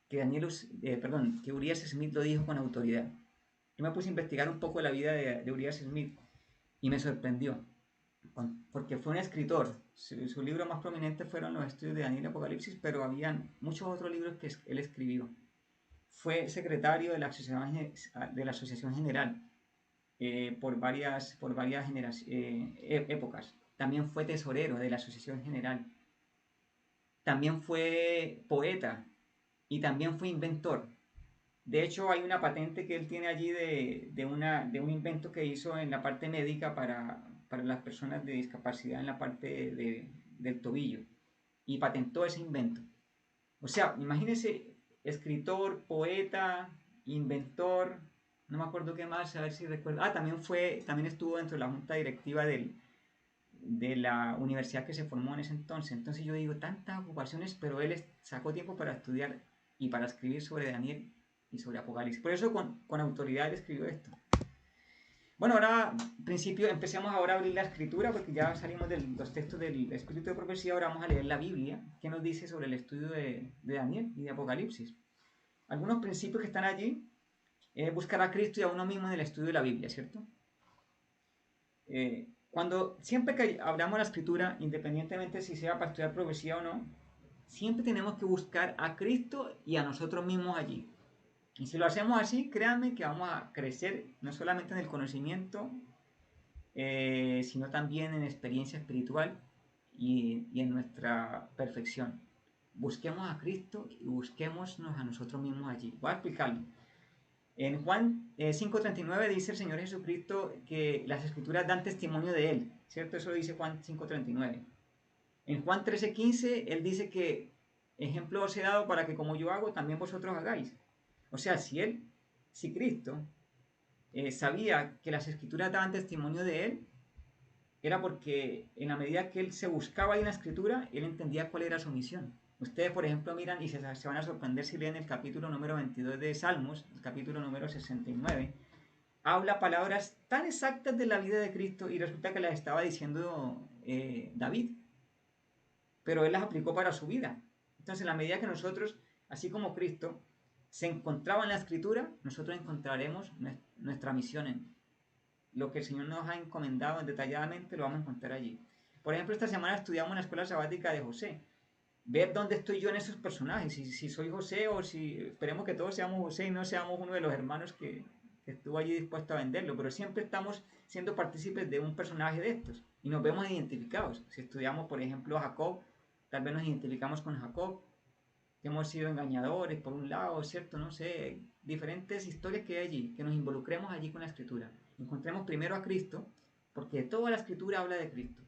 Speaker 1: que Urias Smith lo dijo con autoridad. Yo me puse a investigar un poco la vida de Urias Smith y me sorprendió, porque fue un escritor. Su libro más prominente fueron los estudios de Daniel y Apocalipsis, pero habían muchos otros libros que él escribió. Fue secretario de la Asociación General por varias épocas. También fue tesorero de la Asociación General. También fue poeta y también fue inventor. De hecho, hay una patente que él tiene allí de un invento que hizo en la parte médica para las personas de discapacidad en la parte del tobillo. Y patentó ese invento. O sea, imagínese, escritor, poeta, inventor, no me acuerdo qué más, a ver si recuerdo. También estuvo dentro de la junta directiva de la universidad que se formó en ese entonces. Entonces yo digo, tantas ocupaciones, pero él sacó tiempo para estudiar y para escribir sobre Daniel y sobre Apocalipsis. Por eso con autoridad él escribió esto. Bueno, ahora, en principio, empecemos ahora a abrir la escritura, porque ya salimos de los textos del Espíritu de Profecía. Ahora vamos a leer la Biblia, que nos dice sobre el estudio de Daniel y de Apocalipsis. Algunos principios que están allí: buscar a Cristo y a uno mismo en el estudio de la Biblia, ¿cierto? Siempre que hablamos de la escritura, independientemente si sea para estudiar profecía o no, siempre tenemos que buscar a Cristo y a nosotros mismos allí. Y si lo hacemos así, créanme que vamos a crecer no solamente en el conocimiento, sino también en experiencia espiritual y en nuestra perfección. Busquemos a Cristo y busquémonos a nosotros mismos allí. Voy a explicarlo. En Juan 5:39 dice el Señor Jesucristo que las Escrituras dan testimonio de Él, ¿cierto? Eso lo dice Juan 5:39. En Juan 13:15 Él dice que ejemplo os he dado para que como yo hago, también vosotros hagáis. O sea, si Cristo sabía que las Escrituras daban testimonio de Él, era porque en la medida que Él se buscaba ahí en la Escritura, Él entendía cuál era su misión. Ustedes, por ejemplo, miran y se van a sorprender si leen el capítulo número 22 de Salmos, el capítulo número 69, habla palabras tan exactas de la vida de Cristo y resulta que las estaba diciendo David, pero Él las aplicó para su vida. Entonces, en la medida que nosotros, así como Cristo, se encontraba en la Escritura, nosotros encontraremos nuestra misión en lo que el Señor nos ha encomendado detalladamente, lo vamos a encontrar allí. Por ejemplo, esta semana estudiamos en la escuela sabática de José. Ver dónde estoy yo en esos personajes, si soy José o si esperemos que todos seamos José y no seamos uno de los hermanos que estuvo allí dispuesto a venderlo, pero siempre estamos siendo partícipes de un personaje de estos y nos vemos identificados. Si estudiamos, por ejemplo, a Jacob, tal vez nos identificamos con Jacob, que hemos sido engañadores por un lado, ¿cierto? No sé, diferentes historias que hay allí, que nos involucremos allí con la Escritura. Encontremos primero a Cristo, porque toda la Escritura habla de Cristo.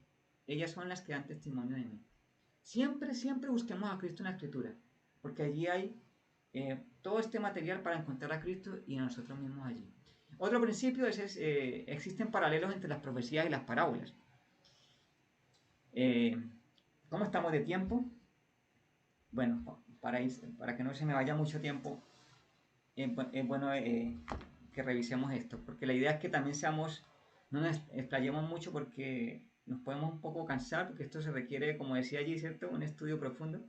Speaker 1: Ellas son las que dan testimonio de mí. Siempre busquemos a Cristo en la Escritura, porque allí hay todo este material para encontrar a Cristo y a nosotros mismos allí. Otro principio existen paralelos entre las profecías y las parábolas. ¿Cómo estamos de tiempo? Bueno, para que no se me vaya mucho tiempo, es bueno que revisemos esto, porque la idea es que también no nos explayemos mucho porque nos podemos un poco cansar, porque esto se requiere, como decía allí, ¿cierto?, un estudio profundo,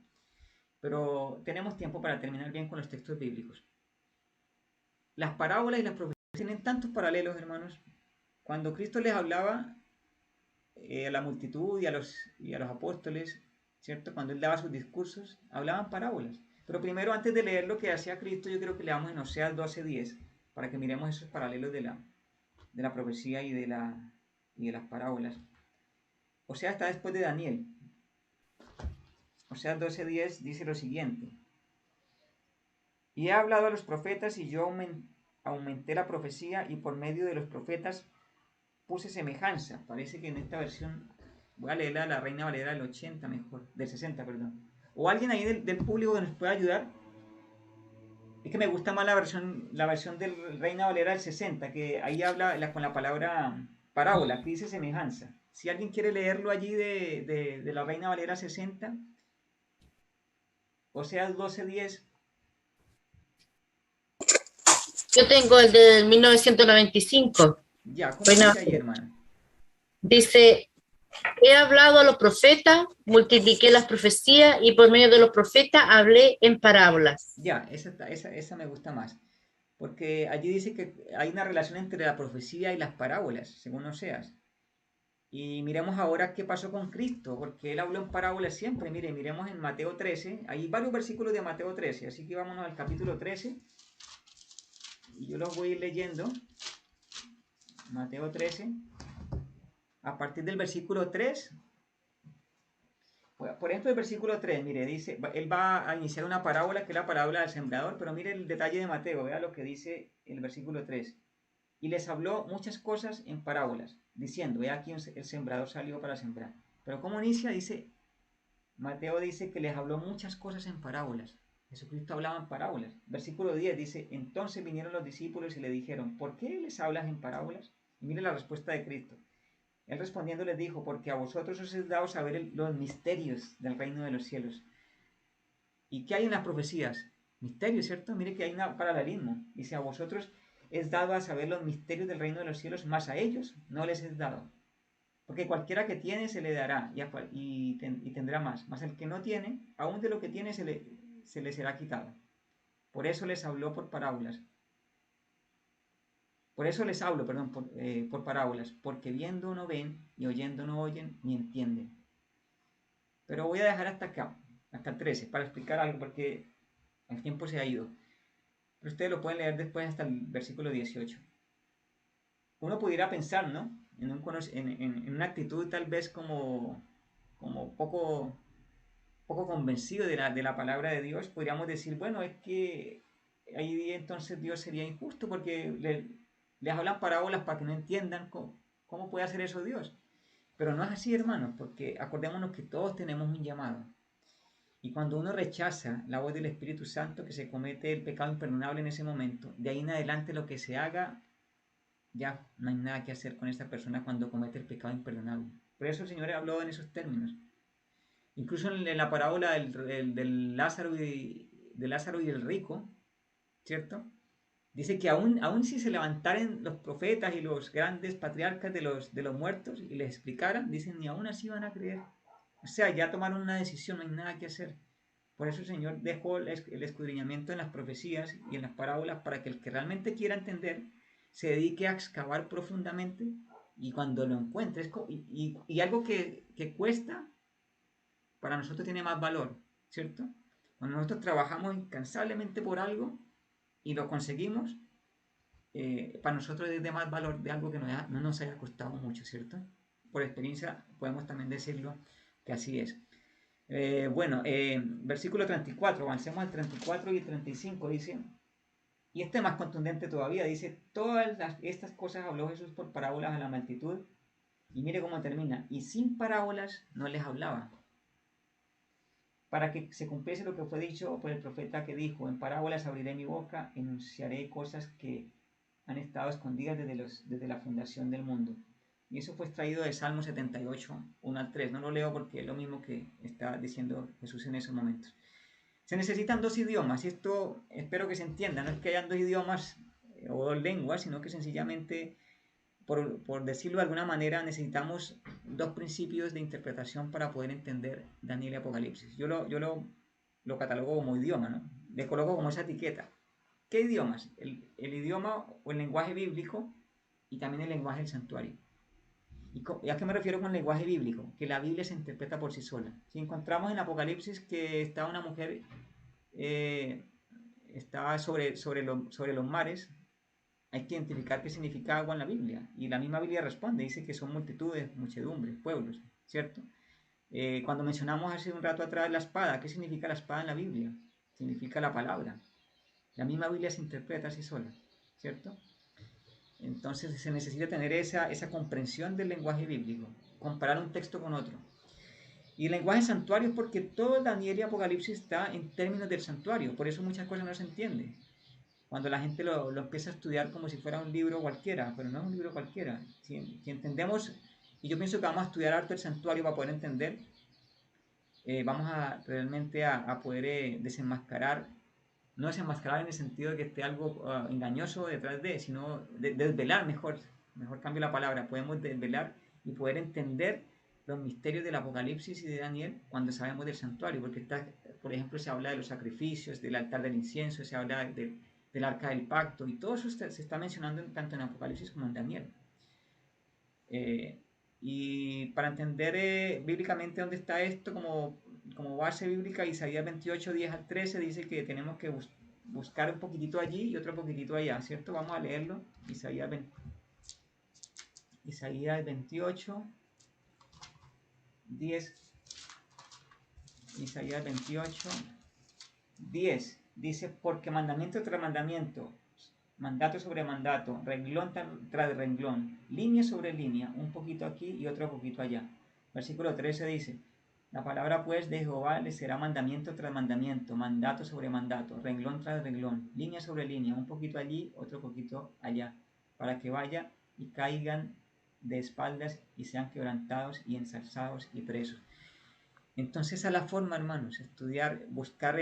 Speaker 1: pero tenemos tiempo para terminar bien con los textos bíblicos. Las parábolas y las profecías tienen tantos paralelos, hermanos. Cuando Cristo les hablaba a la multitud y a los apóstoles, ¿cierto?, cuando él daba sus discursos, hablaban parábolas. Pero primero, antes de leer lo que hacía Cristo, yo creo que leamos en Oseas 12:10, para que miremos esos paralelos de la profecía y de las parábolas. Oseas está después de Daniel. Oseas 12:10 dice lo siguiente: y he hablado a los profetas y yo aumenté la profecía y por medio de los profetas puse semejanza. Parece que en esta versión, voy a leerla a la Reina Valera del 80 mejor, del 60, perdón. O alguien ahí del público que nos pueda ayudar. Es que me gusta más la versión del Reina Valera del 60, que ahí habla con la palabra parábola, que dice semejanza. Si alguien quiere leerlo allí de la Reina Valera 60, Oseas 12:10.
Speaker 3: Yo tengo el del 1995.
Speaker 1: Ya, ¿cómo
Speaker 3: Reina
Speaker 1: dice ahí,
Speaker 3: Valera.
Speaker 1: hermano?
Speaker 3: Dice, he hablado a los profetas, multipliqué las profecías y por medio de los profetas hablé en parábolas.
Speaker 1: Ya, esa me gusta más. Porque allí dice que hay una relación entre la profecía y las parábolas, según Oseas. Y miremos ahora qué pasó con Cristo, porque él habló en parábolas siempre. Mire, miremos en Mateo 13, hay varios versículos de Mateo 13, así que vámonos al capítulo 13, y yo los voy a ir leyendo. Mateo 13, a partir del versículo 3. Por ejemplo, el versículo 3, mire, dice, él va a iniciar una parábola que es la parábola del sembrador, pero mire el detalle de Mateo, vea lo que dice el versículo 3. Y les habló muchas cosas en parábolas, diciendo, ve aquí el sembrador salió para sembrar. Pero ¿cómo inicia? Dice, Mateo dice que les habló muchas cosas en parábolas. Jesucristo hablaba en parábolas. Versículo 10 dice, entonces vinieron los discípulos y le dijeron, ¿por qué les hablas en parábolas? Y mire la respuesta de Cristo. Él respondiendo les dijo, porque a vosotros os es dado saber los misterios del reino de los cielos. ¿Y qué hay en las profecías? Misterios, ¿cierto? Mire que hay un paralelismo. Dice, a vosotros es dado a saber los misterios del reino de los cielos, más a ellos no les es dado. Porque cualquiera que tiene se le dará y tendrá más. Mas el que no tiene, aún de lo que tiene se le será quitado. Por eso les habló por parábolas. Por eso les hablo, perdón, por parábolas. Porque viendo no ven y oyendo no oyen ni entienden. Pero voy a dejar hasta acá, hasta el 13, para explicar algo, porque el tiempo se ha ido. Pero ustedes lo pueden leer después hasta el versículo 18. Uno pudiera pensar, ¿no?, en una actitud tal vez como poco convencido de la palabra de Dios. Podríamos decir, bueno, es que ahí entonces Dios sería injusto porque les hablan parábolas para que no entiendan cómo puede hacer eso Dios. Pero no es así, hermanos, porque acordémonos que todos tenemos un llamado. Y cuando uno rechaza la voz del Espíritu Santo, que se comete el pecado imperdonable en ese momento, de ahí en adelante lo que se haga, ya no hay nada que hacer con esta persona cuando comete el pecado imperdonable. Por eso el Señor habló en esos términos. Incluso en la parábola del Lázaro y el rico, ¿cierto? Dice que aún si se levantaran los profetas y los grandes patriarcas de los muertos y les explicaran, dicen, ni aún así van a creer. O sea, ya tomaron una decisión, no hay nada que hacer. Por eso el Señor dejó el escudriñamiento en las profecías y en las parábolas para que el que realmente quiera entender se dedique a excavar profundamente y cuando lo encuentre, y algo que cuesta, para nosotros tiene más valor, ¿cierto? Cuando nosotros trabajamos incansablemente por algo y lo conseguimos, para nosotros es de más valor de algo que no nos haya costado mucho, ¿cierto? Por experiencia podemos también decirlo que así es. Versículo 34, avancemos al 34 y el 35, dice, y este es más contundente todavía, dice, todas estas cosas habló Jesús por parábolas a la multitud, y mire cómo termina, y sin parábolas no les hablaba, para que se cumpliese lo que fue dicho por el profeta que dijo, en parábolas abriré mi boca, enunciaré cosas que han estado escondidas desde la fundación del mundo. Y eso fue extraído de Salmo 78, 1 al 3. No lo leo porque es lo mismo que está diciendo Jesús en esos momentos. Se necesitan dos idiomas, y esto espero que se entienda. No es que hayan dos idiomas o dos lenguas, sino que sencillamente, por decirlo de alguna manera, necesitamos dos principios de interpretación para poder entender Daniel y Apocalipsis. Yo lo catalogo como idioma, ¿no? Le coloco como esa etiqueta. ¿Qué idiomas? El idioma o el lenguaje bíblico y también el lenguaje del santuario. ¿Y a qué me refiero con lenguaje bíblico? Que la Biblia se interpreta por sí sola. Si encontramos en Apocalipsis que está una mujer, está sobre los mares, hay que identificar qué significa agua en la Biblia. Y la misma Biblia responde, dice que son multitudes, muchedumbres, pueblos, ¿cierto? Cuando mencionamos hace un rato atrás la espada, ¿qué significa la espada en la Biblia? Significa la palabra. La misma Biblia se interpreta así sola, ¿cierto? Entonces se necesita tener esa comprensión del lenguaje bíblico, comparar un texto con otro. Y el lenguaje santuario es porque todo Daniel y Apocalipsis está en términos del santuario, por eso muchas cosas no se entienden. Cuando la gente lo empieza a estudiar como si fuera un libro cualquiera, pero no es un libro cualquiera. Si entendemos, y yo pienso que vamos a estudiar harto el santuario para poder entender, vamos a realmente a poder desenmascarar, no desenmascarar en el sentido de que esté algo engañoso detrás de, sino desvelar mejor cambio la palabra, podemos desvelar y poder entender los misterios del Apocalipsis y de Daniel cuando sabemos del santuario, porque está, por ejemplo, se habla de los sacrificios, del altar del incienso, se habla del arca del pacto, y todo eso se está mencionando tanto en Apocalipsis como en Daniel. Y para entender bíblicamente dónde está esto, como base bíblica, Isaías 28, 10 al 13 dice que tenemos que buscar un poquitito allí y otro poquitito allá, ¿cierto? Vamos a leerlo. Isaías 28, 10. Isaías 28, 10. Dice, porque mandamiento tras mandamiento, mandato sobre mandato, renglón tras renglón, línea sobre línea, un poquito aquí y otro poquito allá. Versículo 13 dice, la palabra pues de Jehová les será mandamiento tras mandamiento, mandato sobre mandato, renglón tras renglón, línea sobre línea, un poquito allí, otro poquito allá, para que vaya y caigan de espaldas y sean quebrantados y ensalzados y presos. Entonces a la forma, hermanos, estudiar, buscar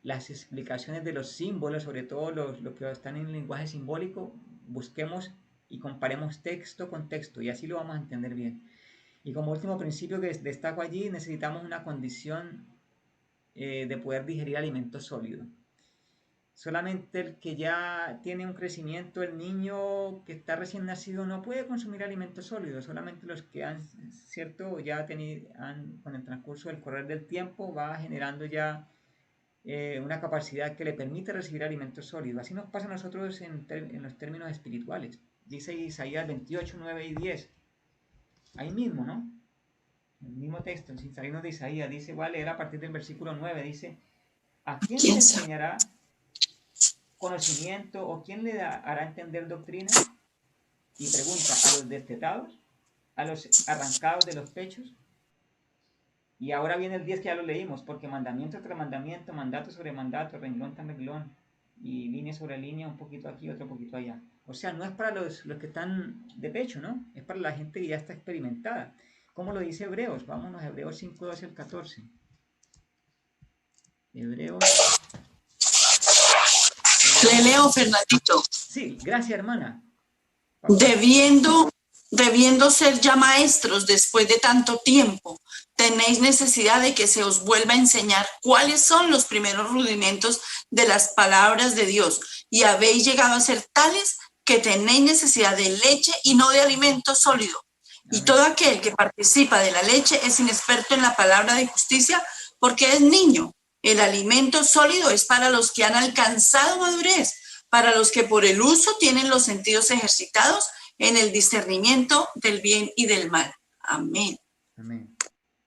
Speaker 1: las explicaciones de los símbolos, sobre todo los que están en lenguaje simbólico, busquemos y comparemos texto con texto y así lo vamos a entender bien. Y como último principio que destaco allí, necesitamos una condición de poder digerir alimentos sólidos. Solamente el que ya tiene un crecimiento, el niño que está recién nacido no puede consumir alimentos sólidos, solamente los que han, cierto, ya con el transcurso del correr del tiempo va generando ya una capacidad que le permite recibir alimentos sólidos. Así nos pasa a nosotros en los términos espirituales. Dice Isaías 28, 9 y 10. Ahí mismo, ¿no? El mismo texto, sin salirnos de Isaías, dice, voy a leer a partir del versículo 9, dice, ¿a quién le enseñará conocimiento o quién le hará entender doctrina? Y pregunta, ¿a los destetados? ¿A los arrancados de los pechos? Y ahora viene el 10 que ya lo leímos, porque mandamiento tras mandamiento, mandato sobre mandato, renglón tras renglón, y línea sobre línea, un poquito aquí, otro poquito allá. O sea, no es para los que están de pecho, ¿no? Es para la gente que ya está experimentada. ¿Cómo lo dice Hebreos? Vámonos a Hebreos 5, 12 al 14. Hebreos.
Speaker 5: Le leo, Fernandito.
Speaker 1: Sí, gracias, hermana.
Speaker 5: Debiendo ser ya maestros después de tanto tiempo, tenéis necesidad de que se os vuelva a enseñar cuáles son los primeros rudimentos de las palabras de Dios, y habéis llegado a ser tales que tenéis necesidad de leche y no de alimento sólido. Y todo aquel que participa de la leche es inexperto en la palabra de justicia porque es niño. El alimento sólido es para los que han alcanzado madurez, para los que por el uso tienen los sentidos ejercitados en el discernimiento del bien y del mal. Amén.
Speaker 1: Amén.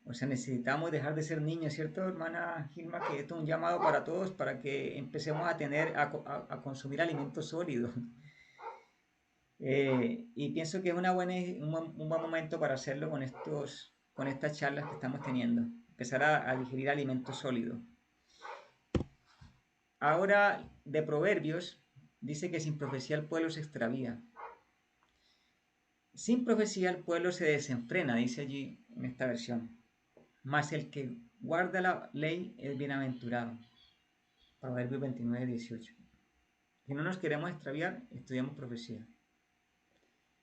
Speaker 1: O sea, necesitamos dejar de ser niños, ¿cierto, hermana Gilma? Que esto es un llamado para todos, para que empecemos a consumir alimentos sólidos. Y pienso que es un buen momento para hacerlo con estas charlas que estamos teniendo. Empezar a digerir alimentos sólidos. Ahora, de Proverbios, dice que sin profecía el pueblo se extravía. Sin profecía el pueblo se desenfrena, dice allí en esta versión. Mas el que guarda la ley es bienaventurado. Proverbios 29, 18. Si no nos queremos extraviar, estudiamos profecía.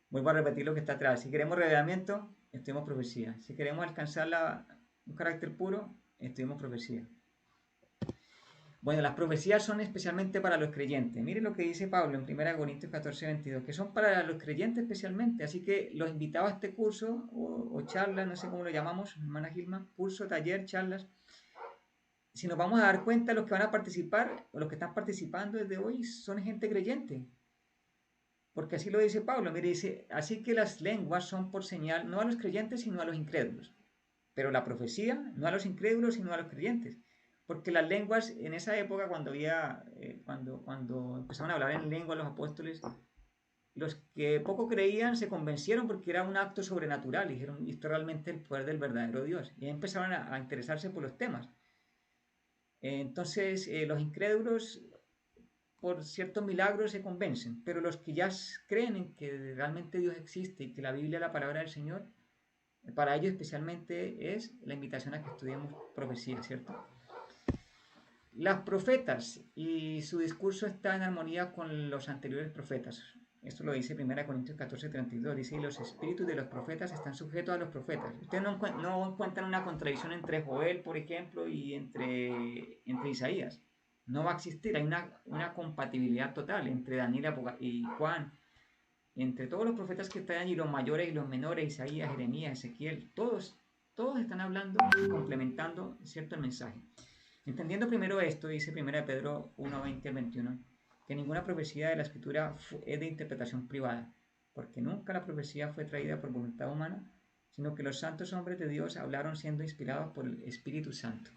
Speaker 1: Vuelvo a repetir lo que está atrás. Si queremos revelamiento, estudiamos profecía. Si queremos alcanzar un carácter puro, estudiamos profecía. Bueno, las profecías son especialmente para los creyentes. Miren lo que dice Pablo en 1 Corintios 14, 22, que son para los creyentes especialmente. Así que los invitados a este curso o charlas, no sé cómo lo llamamos, hermana Gilma, curso, taller, charlas. Si nos vamos a dar cuenta, los que van a participar o los que están participando desde hoy son gente creyente. Porque así lo dice Pablo. Mire, dice, así que las lenguas son por señal no a los creyentes, sino a los incrédulos. Pero la profecía no a los incrédulos, sino a los creyentes. Porque las lenguas en esa época, cuando empezaron a hablar en lengua los apóstoles, los que poco creían se convencieron porque era un acto sobrenatural. Y dijeron, esto es realmente el poder del verdadero Dios. Y empezaron a interesarse por los temas. Entonces, los incrédulos, por ciertos milagros, se convencen. Pero los que ya creen en que realmente Dios existe y que la Biblia es la palabra del Señor, para ellos especialmente es la invitación a que estudiemos profecía, ¿cierto? Las profetas y su discurso está en armonía con los anteriores profetas. Esto lo dice 1 Corintios 14, 32. Dice, y los espíritus de los profetas están sujetos a los profetas. Ustedes no encuentran una contradicción entre Joel, por ejemplo, y entre Isaías. No va a existir. Hay una compatibilidad total entre Daniel y Juan. Entre todos los profetas que están allí, los mayores y los menores, Isaías, Jeremías, Ezequiel, todos están hablando y complementando, ¿cierto?, el mensaje. Entendiendo primero esto, dice 1 Pedro 1, 20 al 21, que ninguna profecía de la Escritura es de interpretación privada, porque nunca la profecía fue traída por voluntad humana, sino que los santos hombres de Dios hablaron siendo inspirados por el Espíritu Santo.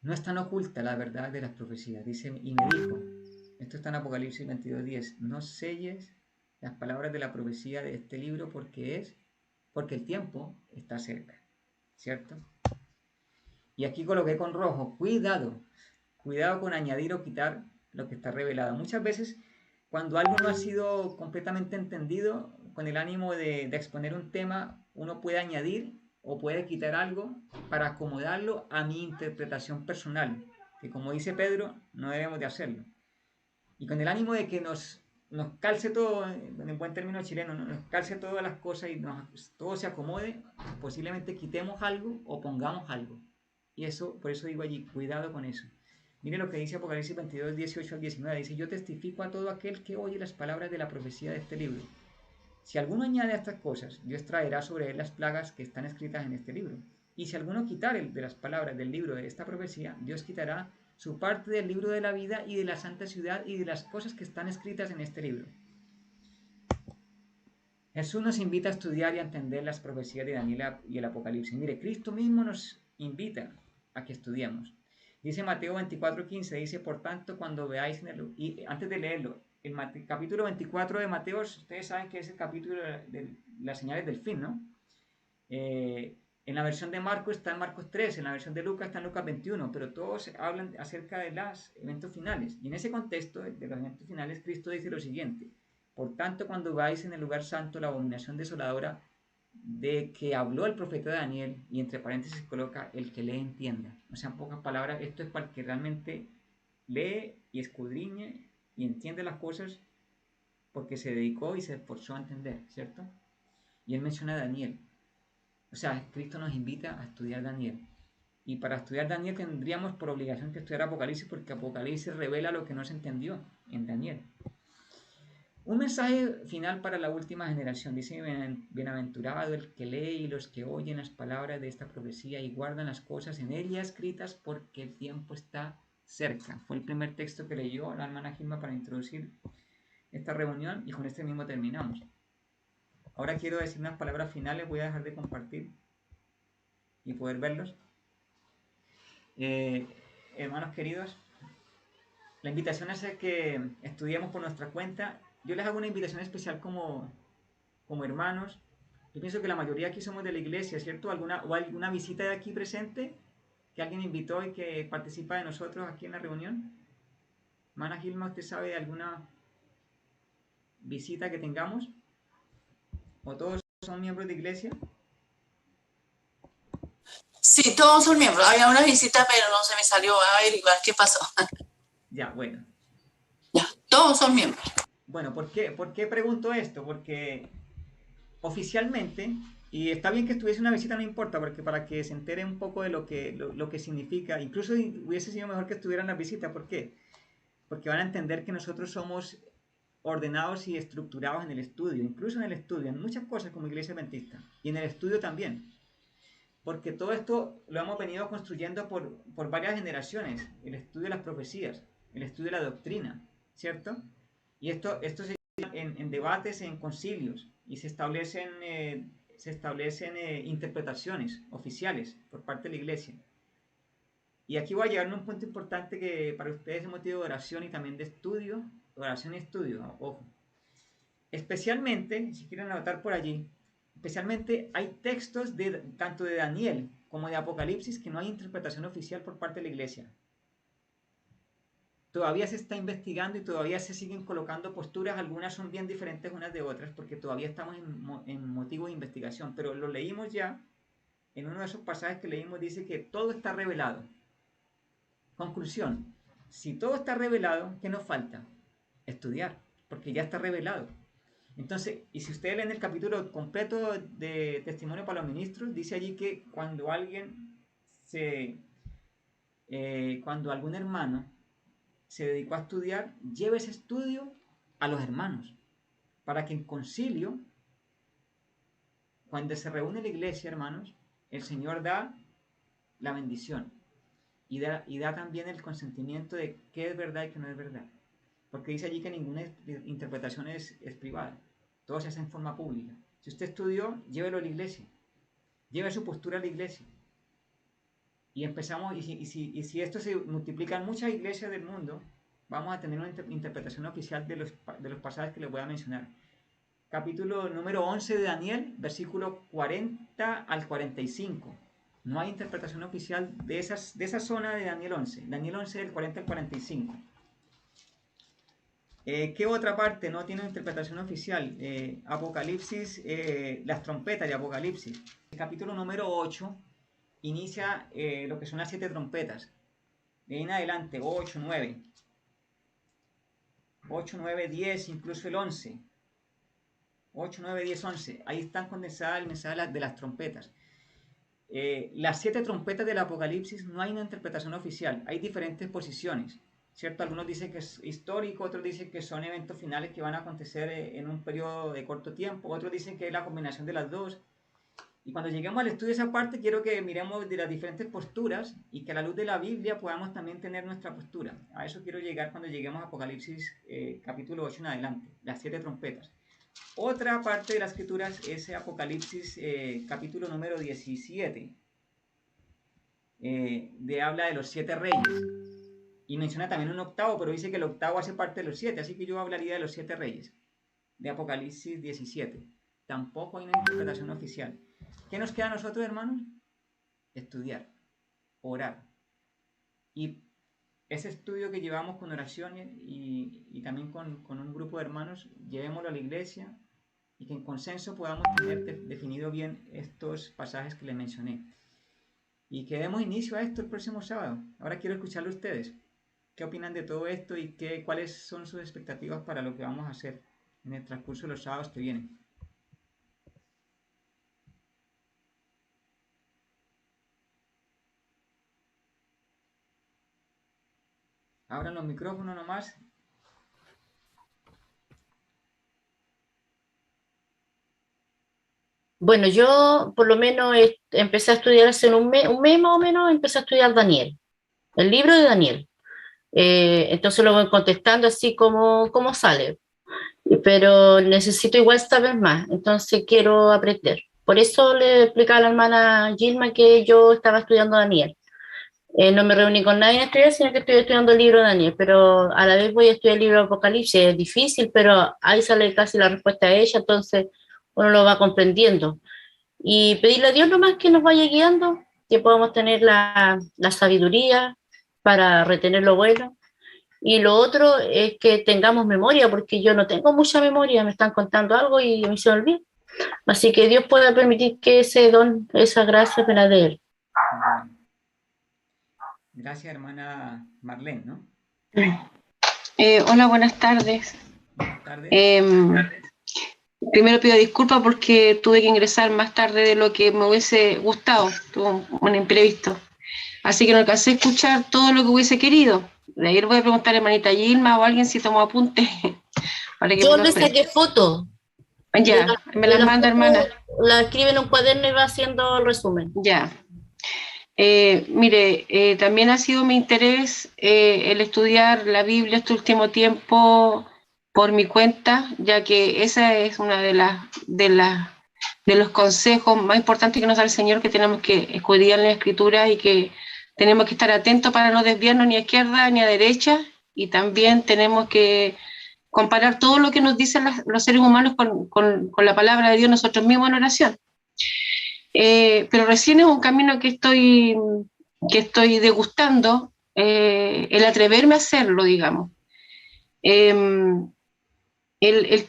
Speaker 1: No es tan oculta la verdad de las profecías, dice, y me dijo, esto está en Apocalipsis 22, 10, no selles las palabras de la profecía de este libro porque el tiempo está cerca, ¿cierto? Y aquí coloqué con rojo, cuidado con añadir o quitar lo que está revelado. Muchas veces cuando algo no ha sido completamente entendido, con el ánimo de exponer un tema, uno puede añadir o puede quitar algo para acomodarlo a mi interpretación personal, que como dice Pedro, no debemos de hacerlo. Y con el ánimo de que nos calce todo, en buen término chileno, nos calce todas las cosas y todo se acomode, posiblemente quitemos algo o pongamos algo. Y por eso digo allí, cuidado con eso. Mire lo que dice Apocalipsis 22, 18 al 19. Dice, yo testifico a todo aquel que oye las palabras de la profecía de este libro. Si alguno añade a estas cosas, Dios traerá sobre él las plagas que están escritas en este libro. Y si alguno quitare de las palabras del libro de esta profecía, Dios quitará su parte del libro de la vida y de la santa ciudad y de las cosas que están escritas en este libro. Jesús nos invita a estudiar y a entender las profecías de Daniel y el Apocalipsis. Mire, Cristo mismo nos invita a que estudiemos. Dice Mateo 24:15, dice, por tanto, cuando veáis, y antes de leerlo, el capítulo 24 de Mateo, ustedes saben que es el capítulo de las señales del fin, ¿no? En la versión de Marcos está en Marcos 3, en la versión de Lucas está en Lucas 21, pero todos hablan acerca de los eventos finales. Y en ese contexto de los eventos finales, Cristo dice lo siguiente, por tanto, cuando veáis en el lugar santo la abominación desoladora de que habló el profeta Daniel, y entre paréntesis coloca el que lee entienda. O sea, en pocas palabras, esto es para el que realmente lee y escudriñe y entiende las cosas porque se dedicó y se esforzó a entender, ¿cierto? Y él menciona a Daniel. O sea, Cristo nos invita a estudiar Daniel. Y para estudiar Daniel tendríamos por obligación que estudiar Apocalipsis porque Apocalipsis revela lo que no se entendió en Daniel. Un mensaje final para la última generación. Dice, bienaventurado el que lee y los que oyen las palabras de esta profecía y guardan las cosas en ella escritas porque el tiempo está cerca. Fue el primer texto que leyó la hermana Gilma para introducir esta reunión y con este mismo terminamos. Ahora quiero decir unas palabras finales, voy a dejar de compartir y poder verlos. Hermanos queridos, la invitación es a que estudiemos por nuestra cuenta. Yo les hago una invitación especial como hermanos. Yo pienso que la mayoría aquí somos de la iglesia, ¿cierto? ¿Alguna visita de aquí presente que alguien invitó y que participa de nosotros aquí en la reunión? Hermana Gilma, ¿usted sabe de alguna visita que tengamos? ¿O todos son miembros de iglesia?
Speaker 5: Sí, todos son miembros. Había una visita, pero no se me salió a averiguar qué pasó.
Speaker 1: Ya, bueno.
Speaker 5: Ya, todos son miembros.
Speaker 1: Bueno, por qué pregunto esto? Porque oficialmente, y está bien que estuviese una visita, no importa, porque para que se entere un poco de lo que significa, incluso hubiese sido mejor que estuvieran las visitas. ¿Por qué? Porque van a entender que nosotros somos ordenados y estructurados en el estudio, incluso en el estudio, en muchas cosas como iglesia adventista, y en el estudio también. Porque todo esto lo hemos venido construyendo por varias generaciones, el estudio de las profecías, el estudio de la doctrina, ¿cierto? Y esto se lleva en debates, en concilios, y se establecen interpretaciones oficiales por parte de la iglesia. Y aquí voy a llegar a un punto importante que para ustedes es motivo de oración y también de estudio, oración y estudio, ojo. Especialmente, si quieren anotar por allí, especialmente hay textos tanto de Daniel como de Apocalipsis que no hay interpretación oficial por parte de la iglesia. Todavía se está investigando y todavía se siguen colocando posturas, algunas son bien diferentes unas de otras porque todavía estamos en motivo de investigación, pero lo leímos ya, en uno de esos pasajes que leímos dice que todo está revelado. Conclusión, si todo está revelado, ¿qué nos falta? Estudiar, porque ya está revelado. Entonces, y si ustedes leen el capítulo completo de Testimonio para los Ministros, dice allí que cuando algún hermano se dedicó a estudiar, lleva ese estudio a los hermanos, para que en concilio, cuando se reúne la iglesia, hermanos, el Señor da la bendición y da también el consentimiento de qué es verdad y qué no es verdad. Porque dice allí que ninguna interpretación es privada, todo se hace en forma pública. Si usted estudió, llévelo a la iglesia, lleve su postura a la iglesia. Y empezamos, y si esto se multiplica en muchas iglesias del mundo, vamos a tener una interpretación oficial de los pasajes que les voy a mencionar. Capítulo número 11 de Daniel, versículo 40 al 45. No hay interpretación oficial de esa zona de Daniel 11. Daniel 11 del 40 al 45. ¿Qué otra parte no tiene interpretación oficial? Apocalipsis, las trompetas de Apocalipsis. El capítulo número 8 inicia lo que son las 7 trompetas. De ahí en adelante, 8, 9. 8, 9, 10, incluso el 11. 8, 9, 10, 11. Ahí están condensadas el mensaje de las trompetas. Las 7 trompetas del Apocalipsis no hay una interpretación oficial. Hay diferentes posiciones, ¿cierto? Algunos dicen que es histórico, otros dicen que son eventos finales que van a acontecer en un periodo de corto tiempo, otros dicen que es la combinación de las dos. Y cuando lleguemos al estudio de esa parte, quiero que miremos de las diferentes posturas y que a la luz de la Biblia podamos también tener nuestra postura. A eso quiero llegar cuando lleguemos a Apocalipsis capítulo 8 en adelante, las 7 trompetas. Otra parte de las escrituras es Apocalipsis capítulo número 17. Habla de los 7 reyes. Y menciona también un octavo, pero dice que el octavo hace parte de los 7. Así que yo hablaría de los 7 reyes. De Apocalipsis 17. Tampoco hay una interpretación oficial. ¿Qué nos queda a nosotros, hermanos? Estudiar, orar. Y ese estudio que llevamos con oraciones y también con un grupo de hermanos, llevémoslo a la iglesia y que en consenso podamos tener definido bien estos pasajes que les mencioné. Y que demos inicio a esto el próximo sábado. Ahora quiero escucharlo a ustedes. ¿Qué opinan de todo esto y cuáles son sus expectativas para lo que vamos a hacer en el transcurso de los sábados que vienen? Abran los micrófonos nomás.
Speaker 3: Bueno, yo por lo menos empecé a estudiar hace un mes más o menos, empecé a estudiar Daniel, el libro de Daniel. Entonces lo voy contestando así como sale, pero necesito igual saber más, entonces quiero aprender. Por eso le explicaba a la hermana Gilma que yo estaba estudiando Daniel. No me reuní con nadie en estudiar, sino que estoy estudiando el libro de Daniel, pero a la vez voy a estudiar el libro de Apocalipsis. Es difícil, pero ahí sale casi la respuesta a ella, entonces uno lo va comprendiendo. Y pedirle a Dios nomás que nos vaya guiando, que podamos tener la sabiduría para retener lo bueno. Y lo otro es que tengamos memoria, porque yo no tengo mucha memoria, me están contando algo y me se me olvida. Así que Dios pueda permitir que ese don, esa gracia me la dé Él.
Speaker 1: Bueno. Gracias, hermana Marlene, ¿no?
Speaker 6: Hola, buenas tardes.
Speaker 1: Buenas tardes.
Speaker 6: Primero pido disculpas porque tuve que ingresar más tarde de lo que me hubiese gustado, tuve un imprevisto. Así que no alcancé a escuchar todo lo que hubiese querido. De ahí le voy a preguntar a hermanita Gilma o a alguien si tomó apunte. Para que
Speaker 3: Yo
Speaker 6: me
Speaker 3: le
Speaker 6: lo cuente.
Speaker 3: saqué fotos.
Speaker 6: Ya, me las manda, hermana.
Speaker 3: La escribe en un cuaderno y va haciendo el resumen.
Speaker 6: Ya. Mire, también ha sido mi interés el estudiar la Biblia este último tiempo por mi cuenta, ya que esa es una de los consejos más importantes que nos da el Señor, que tenemos que estudiar la Escritura y que tenemos que estar atentos para no desviarnos ni a izquierda ni a derecha, y también tenemos que comparar todo lo que nos dicen los seres humanos con la palabra de Dios nosotros mismos en oración. Pero recién es un camino que estoy degustando, el atreverme a hacerlo, digamos. El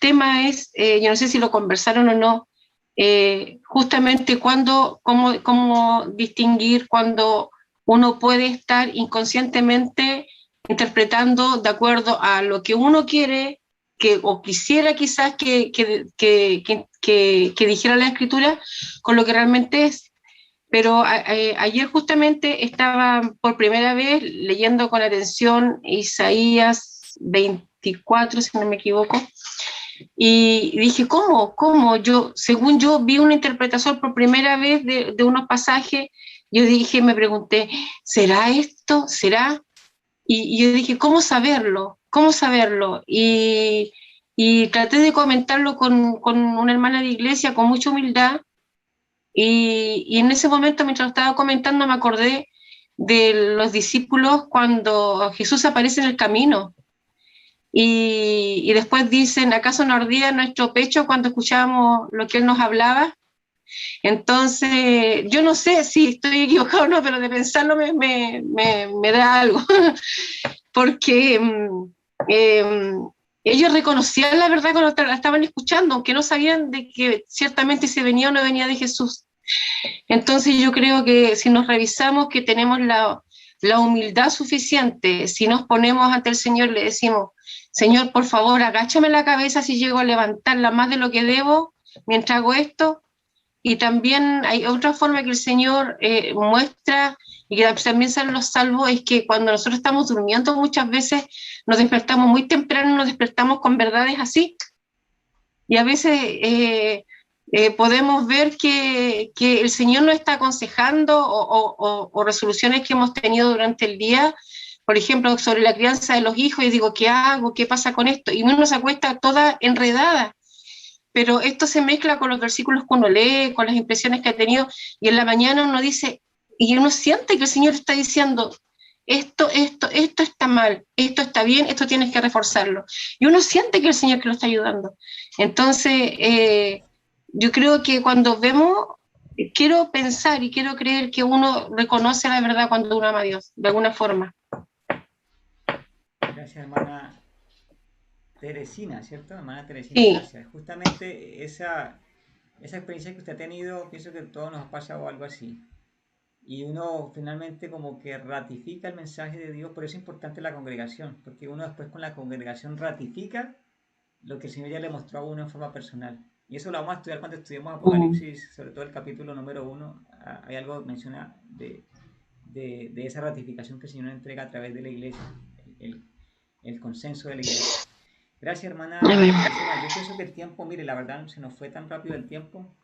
Speaker 6: tema es, yo no sé si lo conversaron o no, justamente cómo distinguir cuando uno puede estar inconscientemente interpretando de acuerdo a lo que uno quiere o quisiera quizás que dijera la Escritura con lo que realmente es. Pero ayer justamente estaba por primera vez leyendo con atención Isaías 24, si no me equivoco, y dije, ¿cómo? Según yo vi una interpretación por primera vez de unos pasajes, me pregunté, ¿será esto? ¿Será? Y yo dije, ¿cómo saberlo? Y traté de comentarlo con una hermana de iglesia con mucha humildad, y en ese momento, mientras lo estaba comentando, me acordé de los discípulos cuando Jesús aparece en el camino, y después dicen, ¿acaso no ardía nuestro pecho cuando escuchábamos lo que Él nos hablaba? Entonces, yo no sé si estoy equivocado o no, pero de pensarlo me da algo, porque ellos reconocían la verdad cuando la estaban escuchando, aunque no sabían de que ciertamente se venía o no venía de Jesús. Entonces yo creo que si nos revisamos, que tenemos la humildad suficiente, si nos ponemos ante el Señor, le decimos, Señor, por favor, agáchame la cabeza si llego a levantarla más de lo que debo mientras hago esto. Y también hay otra forma que el Señor muestra, y que también salen los salvos, es que cuando nosotros estamos durmiendo muchas veces nos despertamos muy temprano, nos despertamos con verdades así, y a veces podemos ver que el Señor nos está aconsejando o resoluciones que hemos tenido durante el día, por ejemplo, sobre la crianza de los hijos, y digo, ¿qué hago? ¿Qué pasa con esto? Y uno se acuesta toda enredada, pero esto se mezcla con los versículos que uno lee, con las impresiones que ha tenido, y en la mañana uno dice, y uno siente que el Señor está diciendo, esto está mal, esto está bien, esto tienes que reforzarlo, y uno siente que el Señor que lo está ayudando. Entonces, yo creo que cuando vemos, quiero pensar y quiero creer que uno reconoce la verdad cuando uno ama a Dios, de alguna forma.
Speaker 1: Gracias, hermana Teresina, ¿cierto? Hermana Teresina,
Speaker 6: Sí.
Speaker 1: Gracias. Justamente esa experiencia que usted ha tenido, pienso que a todos nos ha pasado algo así. Y uno finalmente como que ratifica el mensaje de Dios, por eso es importante la congregación, porque uno después con la congregación ratifica lo que el Señor ya le mostró a uno en forma personal. Y eso lo vamos a estudiar cuando estudiemos Apocalipsis, sobre todo el capítulo número 1, hay algo que menciona de esa ratificación que el Señor entrega a través de la iglesia, el consenso de la iglesia. Gracias, hermana. Yo pienso que el tiempo, mire, la verdad se nos fue tan rápido el tiempo,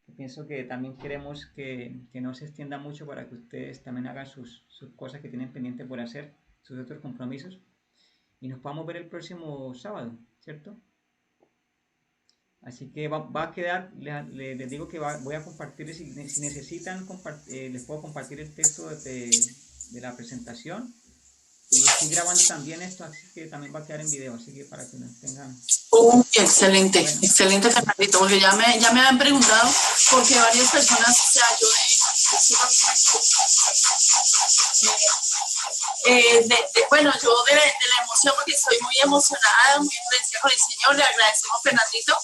Speaker 1: que pienso que también queremos que no se extienda mucho para que ustedes también hagan sus cosas que tienen pendiente por hacer, sus otros compromisos, y nos podamos ver el próximo sábado, ¿cierto? Así que va a quedar, les digo que voy a compartir, si necesitan, les puedo compartir el texto de la presentación. Y estoy grabando también esto, así que también va a quedar en video, así que para que nos tengan...
Speaker 5: Excelente, bueno. Excelente, Fernandito, porque ya me habían preguntado, porque varias personas, o sea, bueno, yo de la emoción, porque estoy muy emocionada, muy agradecida con el Señor, le agradecemos, Fernandito,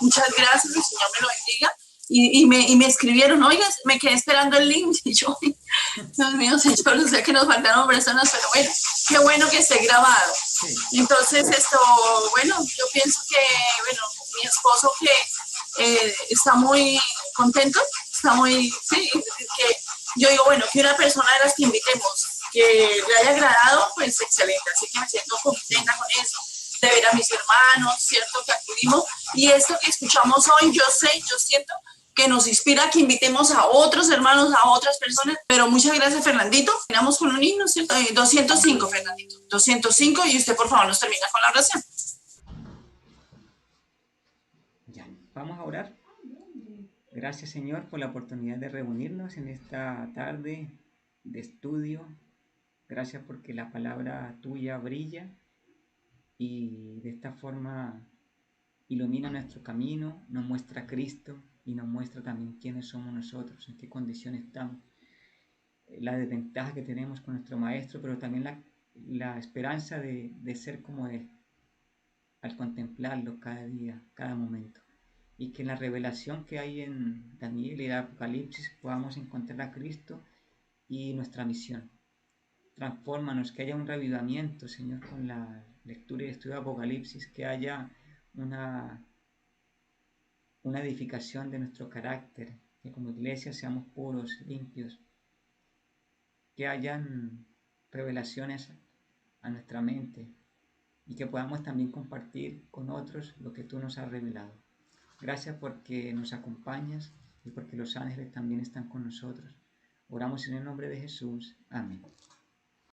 Speaker 5: Muchas gracias, el Señor me lo bendiga. Y me escribieron, oiga, me quedé esperando el link. Y yo, Dios mío, Señor, o sea que nos faltaron personas, pero bueno, qué bueno que esté grabado.
Speaker 1: Sí.
Speaker 5: Entonces, bueno, yo pienso que, bueno, mi esposo que está muy contento, está muy, sí, que yo digo, bueno, que una persona de las que invitemos que le haya agradado, pues excelente, así que me siento contenta con eso, de ver a mis hermanos, ¿cierto? Que acudimos, y esto que escuchamos hoy, yo siento que nos inspira a que invitemos a otros hermanos, a otras personas, pero muchas gracias, Fernandito. Terminamos con un himno, ¿cierto? 205, Fernandito, 205, y usted por favor nos termina con la oración.
Speaker 1: Ya, vamos a orar. Gracias, Señor, por la oportunidad de reunirnos en esta tarde de estudio. Gracias porque la palabra tuya brilla y de esta forma ilumina nuestro camino, nos muestra a Cristo y nos muestra también quiénes somos nosotros, en qué condición estamos, la desventaja que tenemos con nuestro Maestro, pero también la esperanza de ser como Él, al contemplarlo cada día, cada momento. Y que en la revelación que hay en Daniel y el Apocalipsis podamos encontrar a Cristo y nuestra misión. Transfórmanos, que haya un revivamiento, Señor, con la lectura y estudio de Apocalipsis, que haya una edificación de nuestro carácter, que como iglesia seamos puros, limpios, que hayan revelaciones a nuestra mente y que podamos también compartir con otros lo que tú nos has revelado. Gracias porque nos acompañas y porque los ángeles también están con nosotros. Oramos en el nombre de Jesús. Amén.